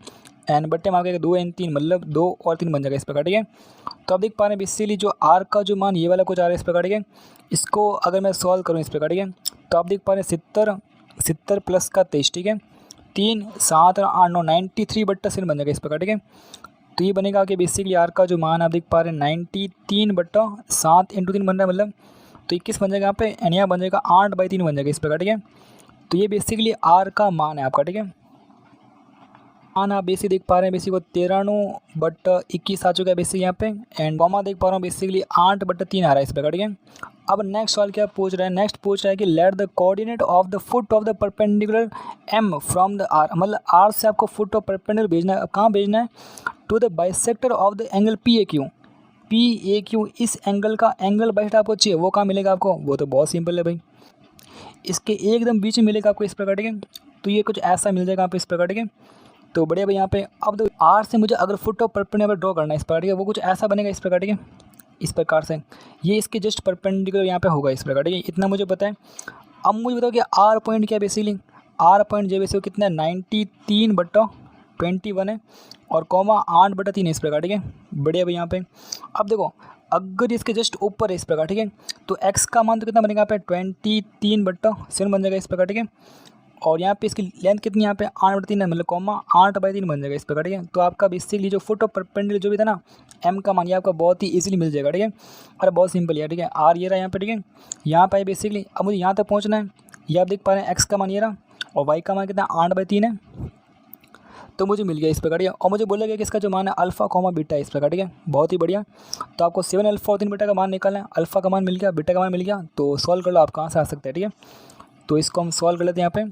एंड बटे में आपका 2 × 3 मतलब 2 और 3 बन जाएगा इस प्रकार, ठीक है। तो आप देख पा रहे हैं बेसिकली जो आर का जो मान ये वाला कुछ आ रहा है इस प्रकार, ठीक है। इसको अगर मैं सॉल्व करूँ इस प्रकार, ठीक है, तो आप देख पा रहे हैं 70 प्लस का 23, ठीक है। 3 7 और 8 9 93/7 बन जाएगा इस प्रकार, ठीक है। तो ये बनेगा कि बेसिकली आर का जो मान आप देख पा रहे हैं 93/7 × 3 बन रहा है मतलब, तो 21 बन जाएगा यहाँ पे। एंड यहाँ बन जाएगा 8/3 बन जाएगा इस प्रकार, ठीक है। तो ये बेसिकली आर का मान है आपका, ठीक है। मान आप बेसिक देख पा रहे हैं बेसिक वो 93/21 आ चुका है बेसिक यहाँ पे। एंड कॉमा देख पा रहा हूँ बेसिकली 8/3 आ रहा है इस प्रकार, ठीक है। अब नेक्स्ट सवाल क्या पूछ रहा है, नेक्स्ट पूछ रहा है कि let the coordinate of the foot of the perpendicular M from the R, मतलब आर से आपको फुट ऑफ परपेंडिकुलर भेजना है। अब कहाँ भेजना है, to the bisector of the angle P A Q. इस एंगल का एंगल बाइसेक्टर आपको चाहिए, वो कहाँ मिलेगा आपको, वो तो बहुत सिंपल है भाई, इसके एकदम बीच में मिलेगा आपको इस प्रकार, ठीक है। तो ये कुछ ऐसा मिल जाएगा आपको इस प्रकार, ठीक है। तो बढ़िया भाई यहाँ पे अब तो आर से मुझे अगर फुट ऑफ परपेंडिकुलर ड्रॉ करना है इस प्रकार, ठीक है, वो कुछ ऐसा बनेगा इस प्रकार, ठीक है। इस प्रकार से ये इसके जस्ट परपेंडिकुलर यहाँ पे होगा इस प्रकार, ठीक है। इतना मुझे पता है। अब मुझे बताओ कि आर पॉइंट क्या है बेसिकली, आर पॉइंट जो बेसिकली कितना है 93/21 है और कॉमा 8/3 है इस प्रकार, ठीक है। बढ़िया भाई यहाँ पे अब देखो, अगर इसके जस्ट ऊपर है इस प्रकार, ठीक है, तो एक्स का मान तो कितना बनेगा यहाँ पे 23/7 बन जाएगा इस प्रकार, ठीक है। और यहाँ पे इसकी लेंथ कितनी यहाँ पे 8/3 है मतलब कॉमा 8/3 बन जाएगा इस प्रकार, ठीक है। तो आपका बेसिकली जो फुट ऑफ परपेंडिकुलर जो भी था ना एम का मान, ये आपका बहुत ही इजीली मिल जाएगा, ठीक है। अरे बहुत सिंपल है, ठीक है। आर ये रहा यहाँ पे, ठीक है, यहाँ पे बेसिकली अब मुझे यहाँ तक पहुँचना है। ये आप देख पा रहे हैं एक्स का मान ये रहा और वाई का मान कितना 8/3 है, तो मुझे मिल गया इस प्रकार, ठीक है। और मुझे बोला गया कि इसका जो मान है अल्फा कॉमा बीटा इस प्रकार, ठीक है। बहुत ही बढ़िया। तो आपको 7 अल्फा और 3 बीटा का मान निकालना है। अल्फा का मान मिल गया, बीटा का मान मिल गया, तो सॉल्व कर लो, आप कहाँ से आ सकते हैं, ठीक है। तो इसको हम सॉल्व कर लेते हैं यहाँ पे।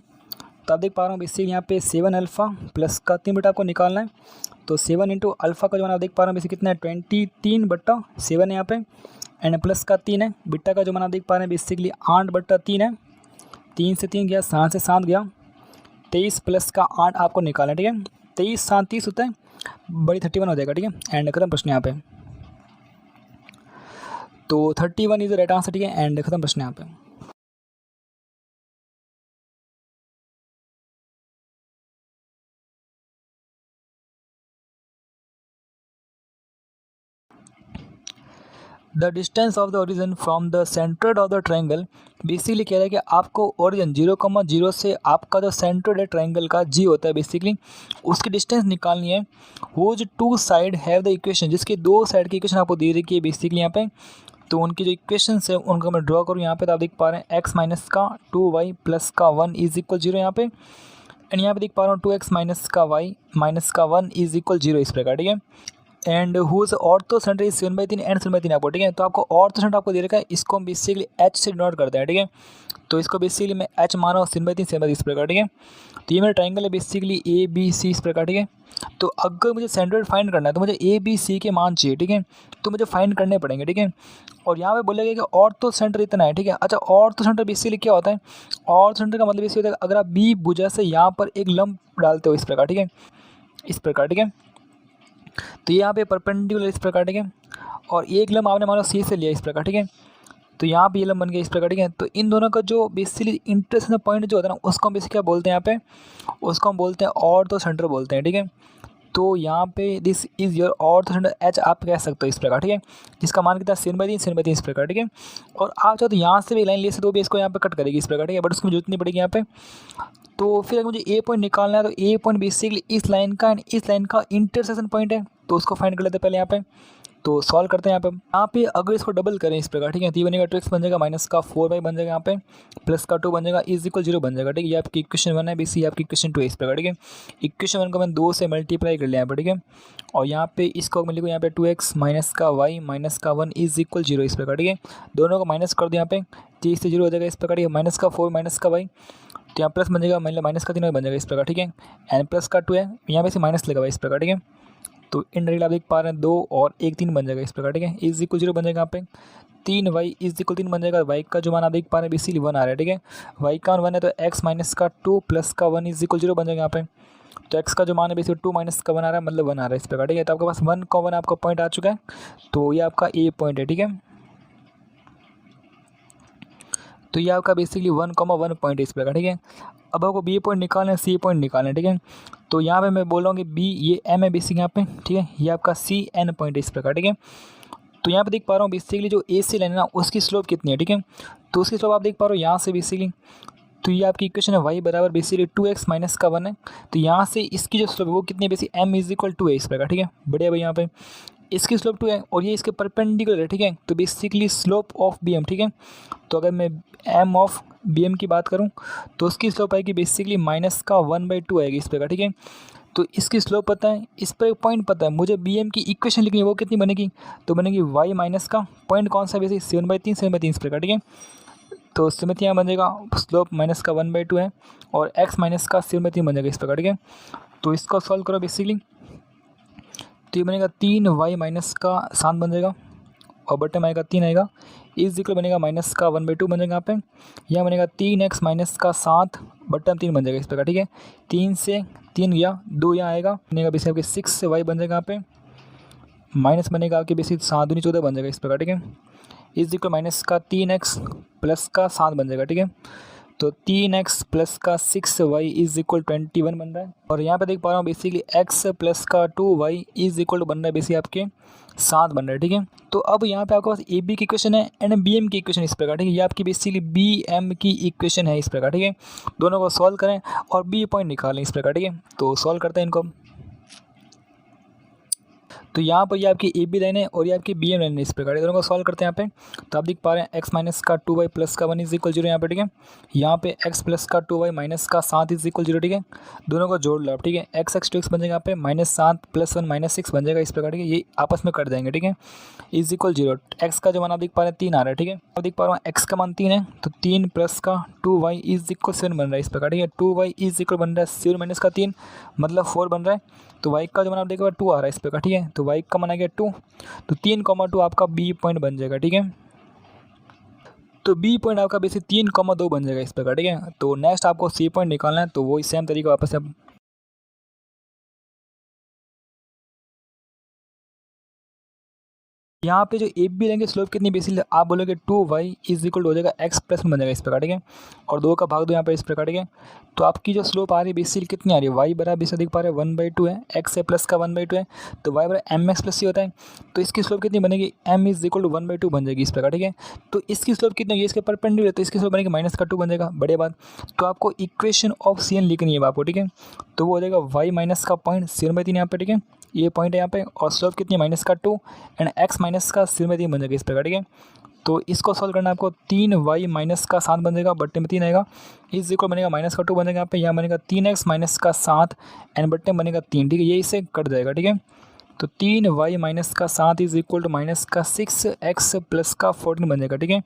तो आप देख पा रहा हूँ बेसिक यहाँ पे 7 अल्फा प्लस का 3 बीटा आपको निकालना है। तो 7 × अल्फा का जो मान आप देख पा रहे हैं बेसिक कितना है 23/7 है यहाँ पे। एंड प्लस का 3 है, बीटा का जो मान आप देख पा रहे हैं बेसिकली 8/3 है। 3 से 3 गया, 7 से 7 गया, 23 प्लस का 8 आपको निकालना है, ठीक है। 23 7 30 होता है, बड़ी 31 हो जाएगा, ठीक है। एंड खत्म प्रश्न यहाँ पे। तो 31 इज द राइट आंसर, ठीक है। एंड खत्म प्रश्न यहाँ पे। The distance of the origin from the centre of the triangle, basically कह रहा है कि आपको ओरिजिन 0,0 से आपका जो सेंटर है ट्राइंगल का जी होता है बेसिकली, उसकी डिस्टेंस निकालनी है। Whose two side have the equation, जिसके दो साइड की इक्वेशन आपको दे रखी है बेसिकली यहाँ पे। तो उनकी जो इक्वेशन है उनको मैं ड्रॉ करूँ यहाँ पे। तो आप देख पा रहे हैं एक्स माइनस का 2y प्लस का 1 इज इक्वल 0 यहाँ पे। एंड यहाँ पे देख पा रहा हूँ 2x माइनस का y माइनस का 1 इज इक्वल 0 इस प्रकार, ठीक है। And whose orthocentre is 7/3 and 7/3 आपको, ठीक है। तो आपको ऑर्थो सेंटर आपको दे रखा है, इसको हम बेसिकली एच से डिनोट करते हैं, ठीक है। तो इसको बेसिकली मैं एच मान रहा हूँ 7/3 इस प्रकार, ठीक है। तो ये मेरा ट्राइंगल है बेसिकली ए बी सी इस प्रकार, ठीक है। तो अगर मुझे सेंटर फाइंड करना है तो मुझे ए बी सी के मान चाहिए, ठीक है। तो मुझे फाइंड करने पड़ेंगे, ठीक है। और यहाँ पे बोलेगा कि ऑर्थो सेंटर इतना है, ठीक है। अच्छा, ऑर्थो सेंटर बेसिकली क्या होता है, ऑर्थो सेंटर का मतलब बेसिकली होता है अगर आप बी भुजा से यहाँ पर एक लंब डालते हो इस प्रकार, ठीक है, इस प्रकार, ठीक है। तो यहाँ पे परपेंडिकुलर इस प्रकार, ठीक है। और एक लंब आपने मानो सी से लिया इस प्रकार, ठीक है। तो यहाँ पे ये लंब बन गया इस प्रकार, ठीक है। तो इन दोनों का जो बेसिकली इंटरसेक्शन पॉइंट जो होता है ना, उसको हम बेसिकली क्या बोलते हैं यहाँ पे, उसको हम बोलते हैं ऑर्थो सेंटर बोलते हैं, ठीक है। तो यहाँ पे दिस इज़ योर ऑर्थ एच आप कह सकते हो इस प्रकार, ठीक है, जिसका मान कितना 7/3 इस प्रकार, ठीक है। और आप चाहो तो यहाँ से भी लाइन ले सकते हो, भी इसको यहाँ पे कट करेगी इस प्रकार, ठीक है, बट उसकी जरूरत नहीं पड़ेगी यहाँ पे। तो फिर अगर मुझे ए पॉइंट निकालना है तो ए पॉइंट बेसिकली इस लाइन का एंड इस लाइन का इंटरसेक्शन पॉइंट है, तो उसको फाइंड कर लेते हैं पहले यहाँ पे। तो सॉल्व करते हैं यहाँ पे। यहाँ पे अगर इसको डबल करें इस प्रकार, ठीक है, तो ये बनेगा 2x बन जाएगा माइनस का 4y बन जाएगा यहाँ पे, प्लस का 2 बन जाएगा इज इक्वल 0 बन जाएगा, ठीक है। ये आपकी इक्वेशन 1 है, बीसी आपकी इक्वेशन 2 है इस प्रकार, ठीक है। इक्वेशन 1 को मैंने 2 से मल्टीप्लाई कर लिया यहाँ पर, ठीक है। और यहाँ पे इसको मैं लिखूँ यहाँ पे 2x माइनस का y माइनस का 1 इज इक्वल 0 इस प्रकार, ठीक है। दोनों को माइनस कर दो यहाँ पे, 3 से 0 हो जाएगा इस प्रकार, माइनस का 4 माइनस का y, तो यहाँ प्लस बन जाएगा, मतलब माइनस का 3 बन जाएगा इस प्रकार, ठीक है। एन प्लस का 2 है, यहाँ पे से माइनस लगा हुआ इस प्रकार, ठीक है। तो इनडायरेक्ट आप देख पा रहे हैं 2 और 1 3 बन जाएगा इस प्रकार, ठीक है। इज इक्वल 0 बन जाएगा यहाँ पे, 3y इज इक्वल 3 बन जाएगा। y का जो मान आप देख पा रहे हैं इसीलिए 1 आ रहा है, ठीक है। y का 1 है तो x माइनस का 2 प्लस का 1 इज इक्वल 0 बन जाएगा यहाँ पे। तो x का जो मान है बेसिकली 2 माइनस का 1 आ रहा है, मतलब 1 आ रहा है इस प्रकार, ठीक है। तो आपके पास 1 का 1 आपका पॉइंट आ चुका है, तो ये आपका ए पॉइंट है, ठीक है। तो ये आपका बेसिकली 1,1 पॉइंट है इस प्रकार, ठीक है। अब आपको बी पॉइंट निकालना है, सी पॉइंट निकालना है, ठीक है। तो यहाँ पे मैं बोल रहा हूँ कि बी ये एम है बेसिक यहाँ पे, ठीक है। ये आपका सी एन पॉइंट है इस प्रकार, ठीक है। तो यहाँ पे देख पा रहा हूँ बेसिकली जो ए सी लाइन है ना उसकी स्लोप कितनी है, ठीक है। तो उसकी स्लोप आप देख पा रहे हो यहाँ से बेसिकली, तो ये आपकी इक्वेशन है y बराबर बेसिकली 2x माइनस का 1 है। तो यहाँ से इसकी जो स्लोप है वो कितनी है, बेसिक m इज इक्वल 2 है इस प्रकार, ठीक है। बढ़िया भाई, यहाँ पे इसकी स्लोप 2 है और ये इसके परपेंडिकुलर है, ठीक है। तो basically slope of B M, ठीक है। तो अगर मैं एम ऑफ बी एम की बात करूँ तो उसकी स्लोप आएगी बेसिकली माइनस का 1/2 आएगी इस प्रकार, ठीक है। तो इसकी स्लोप पता है, इस पर एक पॉइंट पता है, मुझे बी एम की इक्वेशन लिखनी है, वो कितनी बनेगी, तो बनेगी y माइनस का पॉइंट कौन सा बेसिक 7/3 इस प्रकार, ठीक है। तो सिमित यहाँ बन जाएगा, स्लोप माइनस का 1/2 है और x माइनस का 7/3 बन जाएगा इस प्रकार, ठीक है। तो इसको सॉल्व करो बेसिकली, तो ये बनेगा 3y माइनस का 7 बन जाएगा और बटे में आएगा 3 आएगा, इज इक्वल बनेगा माइनस का 1/2 बन जाएगा यहाँ पे। यह बनेगा 3x माइनस का 7 बटे में 3 बन जाएगा इस प्रकार, ठीक है। 3 से 3 गया, 2 यहाँ आएगा, बनेगा बेसिक आपके 6y बन जाएगा यहाँ पे, माइनस बनेगा आपके बेसिक 7 दूनी 14 बन जाएगा इस प्रकार, ठीक है। इज इक्वल माइनस का 3x प्लस का 7 बन जाएगा, ठीक है। तो 3x प्लस का 6y इज इक्वल 21 बन रहा है। और यहाँ पे देख पा रहा हूँ बेसिकली x प्लस का 2y इज इक्वल टू बन रहा है बेसिकली आपके 7 बन रहा है, ठीक है। तो अब यहाँ पे आपके पास ए बी की इक्वेशन है एंड बी एम की इक्वेशन इस प्रकार, ठीक है। ये आपकी बेसिकली बी एम की इक्वेशन है इस प्रकार, ठीक है। दोनों को सॉल्व करें और बी पॉइंट निकालें इस प्रकार, ठीक है। तो सॉल्व करते हैं इनको। तो यहाँ पर ये आपकी ए बी लाइन है और ये आपकी बी एम लाइन है इस प्रकार, दोनों को सॉल्व करते हैं यहाँ पे। तो आप देख पा रहे हैं x माइनस का 2y प्लस का 1 इज इक्वल 0 यहाँ पे, ठीक है। यहाँ पे x प्लस का 2y माइनस का 7 इज इक्वल 0, ठीक है। दोनों को जोड़ लो आप, ठीक है। x 2x बन जाएगा यहाँ पे, -7 + 1 -6 बन जाएगा इस प्रकार, ठीक है। ये आपस में कट जाएंगे, ठीक है। इज इक्वल 0, x का जो मान आप देख पा रहे हैं 3 आ रहा है, ठीक है। आप देख पा रहे हैं x का मान 3 है, तो 3 प्लस का 2y इज इक्वल 7 बन रहा है इस प्रकार, ठीक है। 2y इज इक्वल बन रहा है 7 माइनस का 3 मतलब 4 बन रहा है। तो y का जो मान आप देखो 2 आ रहा है इस प्रकार, ठीक है। तो y का मान आ गया 2, तो 3,2 आपका बी पॉइंट बन जाएगा, ठीक है। तो बी पॉइंट आपका बेसिक 3,2 बन जाएगा इस प्रकार, ठीक है। तो नेक्स्ट आपको सी पॉइंट निकालना है, तो वही सेम तरीका वापस से यहाँ पे जो ए बी लेंगे स्लोप कितनी बेसिकली आप बोलोगे 2y इज इक्वल हो जाएगा x प्लस में बन जाएगा इस प्रकार, ठीक है। और 2 का भाग दो यहाँ पे इस प्रकार, ठीक है। तो आपकी जो स्लोप आ रही है बेसिकली कितनी आ रही है, y बराबर बेसिक देख पा रहे हैं 1/2 है, x से प्लस का 1/2 है, तो y बराबर mx प्लस c होता है। तो इसकी स्लोप कितनी बनेगी, m इज इक्वल टू 1/2 बन जाएगी इस प्रकार, ठीक है। तो इसकी स्लोप कितनी होगी, इसके परपेंडिकुलर, तो इसकी स्लोप बनेगी -2 बन जाएगा, बढ़िया बात। तो आपको इक्वेशन ऑफ सी एन लिखनी है आपको, ठीक है। तो वो हो जाएगा y माइनस का पॉइंट 7/3 यहाँ पे, ठीक है। ये पॉइंट है यहाँ पे और स्लोप कितनी -2 एंड x माइनस का 7/3 बन जाएगा इस प्रकार, ठीक है। तो इसको सॉल्व करना आपको 3y माइनस का 7 बन जाएगा, बट्टे में 3 आएगा, इस इक्वल बनेगा -2 बन जाएगा यहाँ पे, यहाँ बनेगा 3x माइनस का 7 एंड बट्टे में बनेगा 3, ठीक है। ये इससे कट जाएगा, ठीक है। तो 3y माइनस का 7 इज इक्वल टू माइनस का 6x प्लस का 14 बन जाएगा, ठीक है।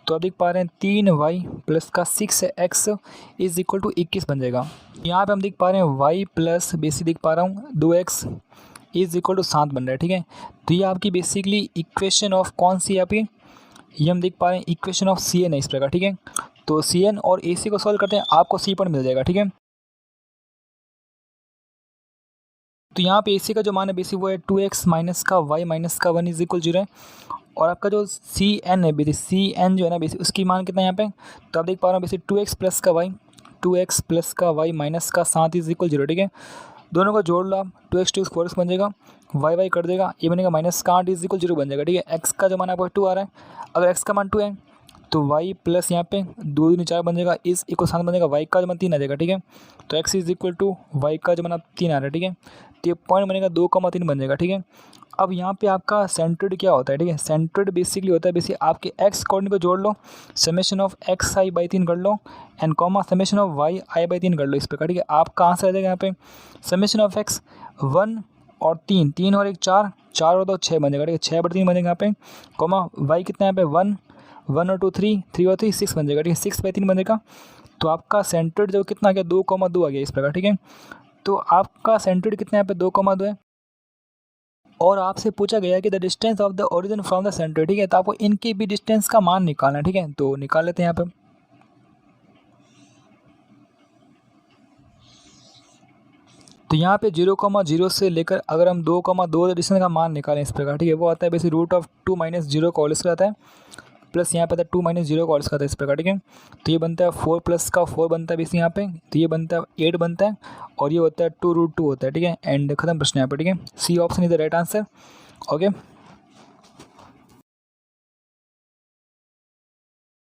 तो आप देख पा रहे हैं 3y प्लस का 6x इज इक्वल टू 21 बन जाएगा। यहाँ पे हम देख पा रहे हैं y प्लस बेसिक देख पा रहा हूँ 2x इज इक्वल टू 7 बन रहा है, ठीक है। तो ये आपकी बेसिकली इक्वेशन ऑफ कौन सी है आपकी, ये हम देख पा रहे हैं इक्वेशन ऑफ सी एन है इस प्रकार, ठीक है। तो सी एन और ए सी को सॉल्व करते हैं, आपको सी पॉइंट मिल जाएगा, ठीक है। तो यहाँ पे ए सी का जो मान है बेसिक वो है 2x माइनस का y माइनस का 1 इज इक्वल 0 है। और आपका जो सी एन है बेसिक सी एन जो है ना बेसिक उसकी मान कितना है यहाँ पे, तो आप देख पा रहे हो बेसिक 2x प्लस का y माइनस का 7 इज इक्वल 0, ठीक है। दोनों को जोड़ लो आप, 2x बन जाएगा, y कर देगा, ये बनेगा माइनस का 8 इज इक्वल 0 बन जाएगा। ठीक है, x का जो मान आपका 2 आ रहा है, अगर x का मान 2 है तो y प्लस यहाँ पे 2 दूनी 4 बन जाएगा, इस इक्वल 7 बन जाएगा, y का जो मान 3 आ जाएगा। ठीक है, तो x is equal to y का जो मान 3 आ रहा है। ठीक है, तो ये पॉइंट बनेगा 2,3 बन जाएगा। ठीक है, अब यहाँ पे आपका सेंटर्ड क्या होता है? ठीक है, सेंटर्ड बेसिकली होता है आपके एक्स कोऑर्डिनेट को जोड़ लो, summation of X I by 3 कर लो, and comma summation of Y I by 3 कर लो इस प्रकार। ठीक है, आपका आंसर आ जाएगा यहाँ पे समेशन ऑफ एक्स 1 और 3, 3 और 1 4, 4 और 2 6 बन जाएगा। ठीक है, 6/3 बनेगा यहाँ पे, कॉमा वाई कितना है यहाँ पे 1, 1 और 2 3, 3 और 3 6 बन जाएगा। ठीक है, 6/3 बन जाएगा। तो आपका सेंटर्ड जो कितना आ गया 2,2 आ गया इस प्रकार। ठीक है, तो आपका सेंटर्ड कितना यहाँ पे 2,2 है, और आपसे पूछा गया है कि the distance of the origin from the centre. ठीक है, तो आपको इनके भी डिस्टेंस का मान निकालना है। ठीक है, तो निकाल लेते हैं यहाँ पे। तो यहाँ पे 0,0 से लेकर अगर हम 2,2 डिस्टेंस का मान निकालें इस प्रकार। ठीक है, वो आता है बेसिक रूट ऑफ 2 - 0 का होल स्क्वायर आता है, प्लस यहाँ पे आता है 2 - 0 का होल स्क्वायर आता है इस प्रकार। ठीक है, तो ये बनता है 4 प्लस का 4 बनता है बेसिक यहाँ पे, तो ये बनता है 8 बनता है, और ये होता है 2√2 होता है। ठीक है, एंड खत्म प्रश्न यहाँ पे। ठीक है, C option is the right answer. Okay,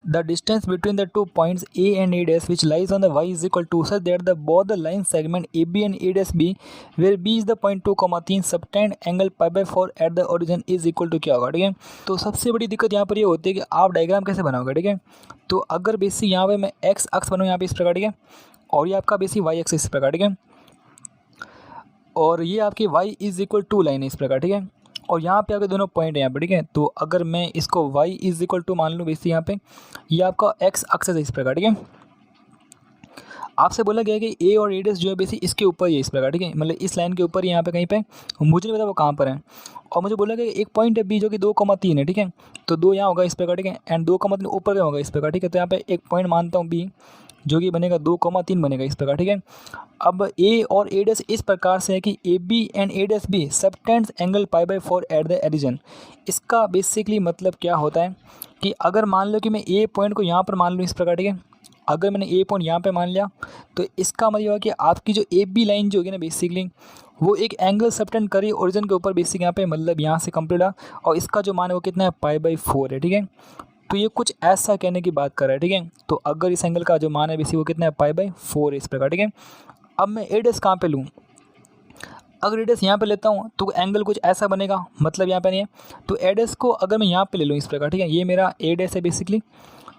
the distance between the 2 points A and A dash which lies on the y is equal to such that the both the line segment AB and A dash B where B is the point 2,3 subtend angle pi/4 at the origin is equal to क्या होगा? ठीक है, तो सबसे बड़ी दिक्कत यहाँ पर ये होती है कि आप डायग्राम कैसे बनाओगे। ठीक है, तो अगर बेसिक यहाँ पे मैं एक्स अक्ष बनूँ यहाँ पे इस प्रकार। ठीक है, और ये आपका बेसिक वाई अक्ष इस प्रकार। ठीक है, और ये आपकी y is equal to line है इस प्रकार। ठीक है, और यहाँ पे आपके दोनों पॉइंट है यहाँ पे। ठीक है, तो अगर मैं इसको y इज इक्वल टू मान लूँ बेसिक यहाँ पे, ये आपका x एक्सिस है इस प्रकार। ठीक है, आपसे बोला गया है कि ए और ए जो है बेसिक इसके ऊपर ही है इस प्रकार। ठीक है, मतलब इस लाइन के ऊपर यहाँ पे कहीं पे, मुझे नहीं पता वो कहाँ पर है, और मुझे बोला गया एक पॉइंट है बी जो कि 2,3 है। ठीक है, तो 2 यहाँ होगा इस प्रकार। ठीक है, एंड 2,3 ऊपर का होगा इस प्रकार। ठीक है, तो यहाँ पे एक पॉइंट मानता हूँ बी जो कि बनेगा 2,3 बनेगा इस प्रकार। ठीक है, अब ए और ए डैश इस प्रकार से है कि A B and A dash B subtends angle pi/4 at the origin. इसका बेसिकली मतलब क्या होता है कि अगर मान लो कि मैं ए पॉइंट को यहाँ पर मान लूँ इस प्रकार। ठीक है, अगर मैंने ए पॉइंट यहाँ पे मान लिया तो इसका मतलब होगा कि आपकी जो ए बी लाइन जो होगी ना बेसिकली वो एक एंगल सबटेंड करी ओरिजिन के ऊपर बेसिक यहाँ पे, मतलब यहाँ से कंप्लीट है, और इसका जो मान है वो कितना है pi/4 है। ठीक है, तो ये कुछ ऐसा कहने की बात कर रहा है। ठीक है, तो अगर इस एंगल का जो मान है बेसिक वो कितना है pi/4 इस प्रकार। ठीक है, अब मैं ए डैश कहाँ पे लूँ, अगर ए डैश यहाँ पे लेता हूँ तो एंगल कुछ ऐसा बनेगा, मतलब यहाँ पे नहीं है, तो ए डैश को अगर मैं यहाँ पे ले लूँ इस प्रकार। ठीक है, ये मेरा ए डैश है बेसिकली,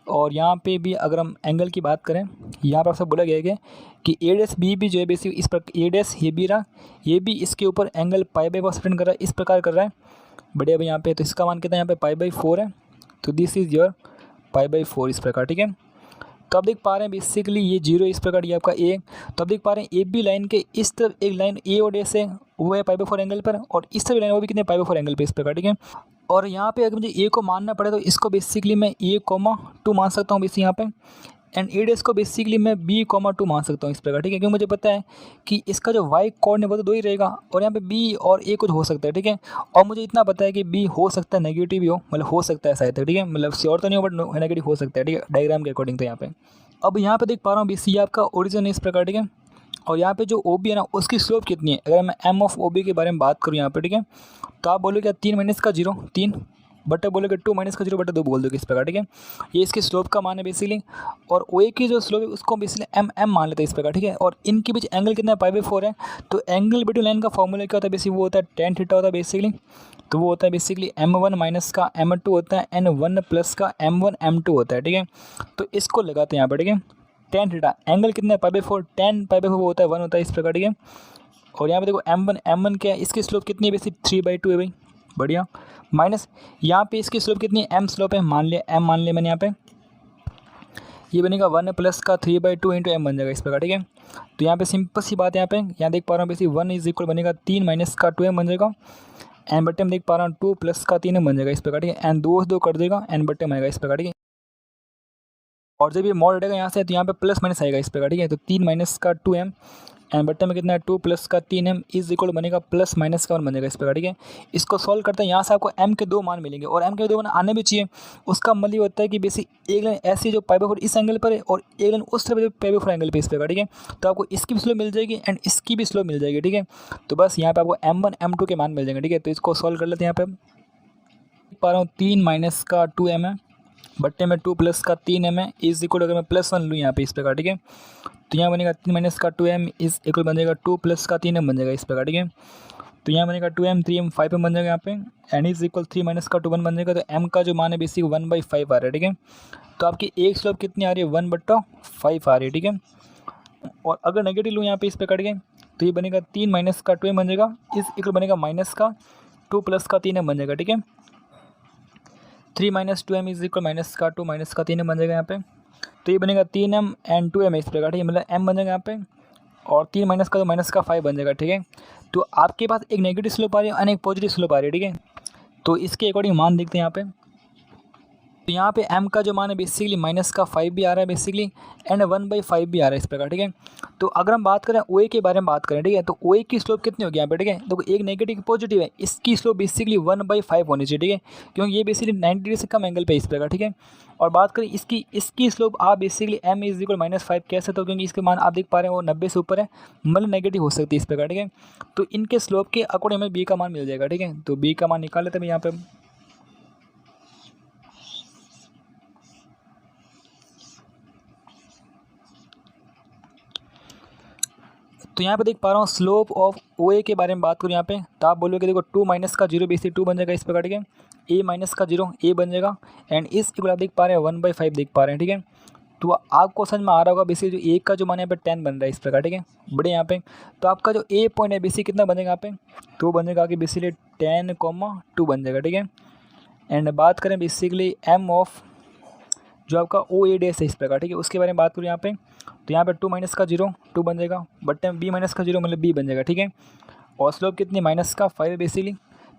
और यहाँ पे भी अगर हम एंगल की बात करें, यहाँ पर आपसे बोला गया है कि ए डैश बी भी जो है बेसिक इस प्रकार, ए डैश ये भी रहा, ये भी इसके ऊपर एंगल pi/4 स्पेंड कर रहा है, इस प्रकार कर रहा है बढ़िया भाई यहाँ पे, तो इसका मान कितना है यहाँ पे pi/4 है, तो दिस इज़ योर pi/4 इस प्रकार। ठीक है, तो आप देख पा रहे हैं बेसिकली ये 0 इस प्रकार, ये आपका ए, तो आप देख पा रहे हैं ए बी लाइन के इस तरफ एक लाइन ए और डे से वो है pi/4 एंगल पर, और इस तरफ लाइन वो भी कितने pi/4 एंगल पे इस प्रकार। ठीक है, और यहाँ पे अगर मुझे ए को मानना पड़े तो इसको बेसिकली मैं a,2 मान सकता हूँ बेसिक यहाँ पे, एंड ए डैश को बेसिकली मैं b,2 मान सकता हूँ इस प्रकार। ठीक है, क्योंकि मुझे पता है कि इसका जो y कोऑर्डिनेट वो तो 2 ही रहेगा, और यहाँ पे b और a कुछ हो सकता है। ठीक है, और मुझे इतना पता है कि b हो सकता है नेगेटिव भी हो, मतलब हो सकता है शायद। ठीक है, मतलब श्योर तो नहीं हो बट नेगेटिव हो सकता है। ठीक है, डायग्राम के अकॉर्डिंग। तो यहाँ पे अब यहाँ पे देख पा रहा हूँ बी आपका ओरिजिन है इस प्रकार। ठीक है, और यहाँ पे जो ओ बी है ना उसकी स्लोप कितनी है, अगर मैं एम ऑफ ओ बी के बारे में बात करूँ यहाँ पे। ठीक है, तो आप बोलोगे क्या 3 - 0 3 बटे बोलोगे 2 - 0 बटे 2 बोल दोगे इस प्रकार। ठीक है, ये इसकी स्लोप का मान है बेसिकली, और ओ ए की जो स्लोप है उसको बेसिकली एम मान लेते हैं इस प्रकार। ठीक है, और इनके बीच एंगल कितना है pi/4 है, तो एंगल बिटवीन लाइन का फॉर्मूला क्या होता है बेसिक, वो होता है tan थीटा होता है बेसिकली, तो वो होता है बेसिकली m1 माइनस का m2 होता है एंड 1 प्लस का m1 m2 होता है। ठीक है, तो इसको लगाते हैं यहाँ पर। ठीक है, tan थीटा एंगल कितना है pi/4, tan pi/4 वो होता है 1 होता है इस प्रकार। ठीक है, और यहाँ पे देखो m1 क्या है, इसकी स्लोप कितनी है बेसिक 3/2 है भाई, बढ़िया, माइनस यहाँ पे इसकी स्लोप कितनी है, m स्लोप है, मान लिया m मान लिया मैंने यहाँ पे, ये बनेगा 1 प्लस का 3/2 इंटू m बन जाएगा इस प्रकार। ठीक है, तो यहाँ पे सिंपल सी बात है, यहाँ पे यहाँ देख पा रहा हूँ बेसिक 1 इज इक्वल बनेगा 3 माइनस का 2m बन जाएगा, एन बटे में देख पा रहा हूँ 2 प्लस का 3m बन जाएगा इस प्रकार। ठीक है, एन 2 कर देगा, एन बटे में आएगा इस प्रकार। ठीक है, और जब ये मॉड हटेगा यहाँ से तो यहाँ पे प्लस माइनस आएगा इस प्रकार। ठीक है, तो 3 माइनस का 2m एंड बट्टे में कितना है 2 प्लस का 3m इज इक्वल बनेगा प्लस माइनस का 1 बनेगा इस प्रकार, ठीक है। इसको सॉल्व करते हैं, यहाँ से आपको m के 2 मान मिलेंगे और m के 2 मान आने भी चाहिए। उसका मतलब होता है कि बेसिक एक लाइन ऐसी जो π/4 इस एंगल पर है और एक लाइन उस तरफ जो π/4 एंगल पे इस प्रकार, ठीक है। तो आपको इसकी भी स्लोप मिल जाएगी एंड इसकी भी स्लोप मिल जाएगी, ठीक है। तो बस यहाँ पे आपको m1 m2 के मान मिल जाएंगे, ठीक है। तो इसको सॉल्व कर लेते हैं। यहाँ पे पा रहा हूँ 3 माइनस का 2m है बट्टे में 2 प्लस का 3m है इज इक्वल, अगर मैं +1 लूँ यहाँ पे इस प्रकार, ठीक है। तो यहाँ बनेगा 3 माइनस का 2m इज इक्वल बन जाएगा 2 प्लस का 3m बन जाएगा इस प्रकार, ठीक है। तो यहाँ बनेगा 2m 3m 5m बन जाएगा यहाँ पे एंड इज इक्वल 3 माइनस का 2 1 बन जाएगा। तो m का जो मान है बेसिक 1/5 आ रहा है, ठीक है। तो आपकी एक स्लोप कितनी आ रही है 1/5 आ रही है, ठीक है। और अगर नेगेटिव लूँ यहाँ पे इस प्रकार, ठीक है, तो ये बनेगा 3 माइनस का 2m बन जाएगा इज इक्वल बनेगा माइनस का 2 प्लस का 3m बन जाएगा, ठीक है। 3 minus 2m is equal minus का 2 माइनस का 3m बन जाएगा यहाँ पे। तो ये बनेगा 3m एंड 2m इस प्रकार, ठीक है, मतलब m बन जाएगा यहाँ पे और 3 माइनस का तो माइनस का 5 बन जाएगा, ठीक है। तो आपके पास एक नेगेटिव स्लोप आ रही है और एक पॉजिटिव स्लोप आ रही है, ठीक है। तो इसके अकॉर्डिंग मान देखते हैं यहाँ पे। तो यहाँ पे m का जो मान है बेसिकली माइनस का 5 भी आ रहा है बेसिकली एंड 1/5 भी आ रहा है इस प्रकार, ठीक है। तो अगर हम बात करें OA के बारे में बात करें, ठीक है, तो OA की स्लोप कितनी होगी यहाँ पे, ठीक है। तो एक नेगेटिव पॉजिटिव है, इसकी स्लोप बेसिकली 1/5 होनी चाहिए, ठीक है, क्योंकि ये बेसिकली 90 डिग्री से कम एंगल पे इस प्रकार, ठीक है। और बात करें इसकी स्लोप आप बेसिकली m इज इक्वल -5 कह सकते हो, क्योंकि इसके मान आप देख पा रहे हैं वो 90 से ऊपर है, मतलब नेगेटिव हो सकती है इस प्रकार, ठीक है। तो इनके स्लोप के अकॉर्डिंग हमें b का मान मिल जाएगा, ठीक है। तो b का मान निकाल लेते हैं यहाँ पे। तो यहाँ पे देख पा रहा हूँ स्लोप ऑफ OA के बारे में बात करूँ यहाँ पे, तो आप बोलोगे देखो 2 माइनस का 0 बेसिक 2 बन जाएगा इस प्रकार, ठीक है। a माइनस का 0 a बन जाएगा एंड इस इक्वल आप देख पा रहे हैं 1/5 देख पा रहे हैं, ठीक है। तो आपको समझ में आ रहा होगा बेसिक जो a का जो मान यहाँ पे 10 बन रहा है इस प्रकार, ठीक है, बड़े यहाँ पे। तो आपका जो a पॉइंट है बेसिक कितना बनेगा यहाँ पे, तो बनेगा कि बेसिकली 10,2 बन जाएगा, ठीक है। एंड बात करें बेसिकली m ऑफ जो आपका OA डैश है इस प्रकार, ठीक है, उसके बारे में बात करूँ यहाँ पे। तो यहाँ पे 2 माइनस का 0 2 बन जाएगा बट b माइनस का 0 मतलब b बन जाएगा, ठीक है। और स्लोप कितनी माइनस का 5 है बेसिकली।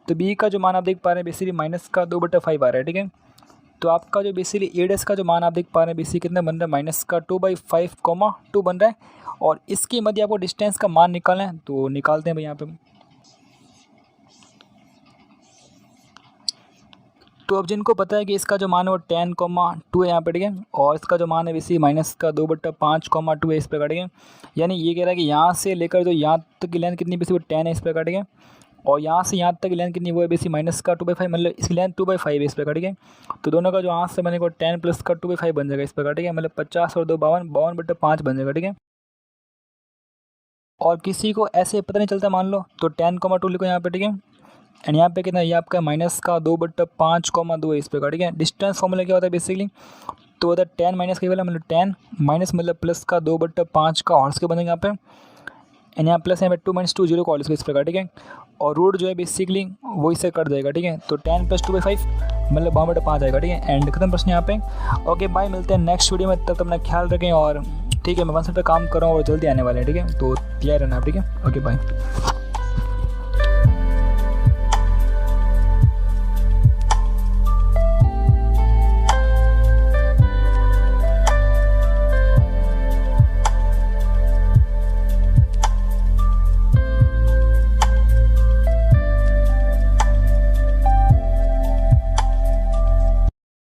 तो b का जो मान आप देख पा रहे हैं बेसिकली माइनस का 2/5 आ रहा है, ठीक है। तो आपका जो बेसिकली a डैश का जो मान आप देख पा रहे हैं बेसिकली कितना बन रहा है माइनस का 2/5, 2 बन रहा है। और इसके मध्य आपको डिस्टेंस का मान निकालना है, तो निकालते हैं भाई यहाँ पे। तो अब जिनको पता है कि इसका जो मान है वो 10,2 है यहाँ पे, ठीक है, और इसका जो मान है बेसिकली माइनस का 2/5,2 है इस प्रकार, ठीक है। यानी ये कह रहा है कि यहाँ से लेकर जो यहाँ तक की लेंथ कितनी बेसिक वो 10 है इस प्रकार, ठीक है। और यहाँ से यहाँ तक की लेंथ कितनी वो है बेसिक माइनस का 2/5, मतलब इसकी लेंथ 2/5 है इस प्रकार, ठीक है। तो दोनों का जो यहाँ से बनेगा 10 प्लस का 2/5 बन जाएगा इस प्रकार, ठीक है, मतलब 50 और 2 52, 52/5 बन जाएगा, ठीक है। और किसी को ऐसे पता नहीं चलता मान लो तो 10,2 लिखो यहाँ पे, ठीक है। एंड यहाँ पे कितना ये आपका माइनस का 2/5,2 है इस प्रकार, ठीक है। डिस्टेंस फॉर्मूला क्या होता है बेसिकली, तो होता है 10 माइनस के वाला मतलब 10 माइनस मतलब प्लस का 2/5 का हॉर्स के बनेगा यहाँ पे। एंड यहाँ प्लस यहाँ पे 2 - 2 0 का इस प्रकार, ठीक है। और रूट जो है बेसिकली वो इससे कट जाएगा, ठीक है। तो 10 + 2/5 मतलब 52/5 आएगा, ठीक है। एंड खत्म प्रश्न यहाँ पे। ओके बाय, मिलते हैं नेक्स्ट वीडियो में, तब अपना ख्याल रखें और ठीक है। मैं 1 पे काम कर रहा हूँ और जल्दी आने वाले हैं, ठीक है, तो तैयार रहना, ठीक है। Okay bye.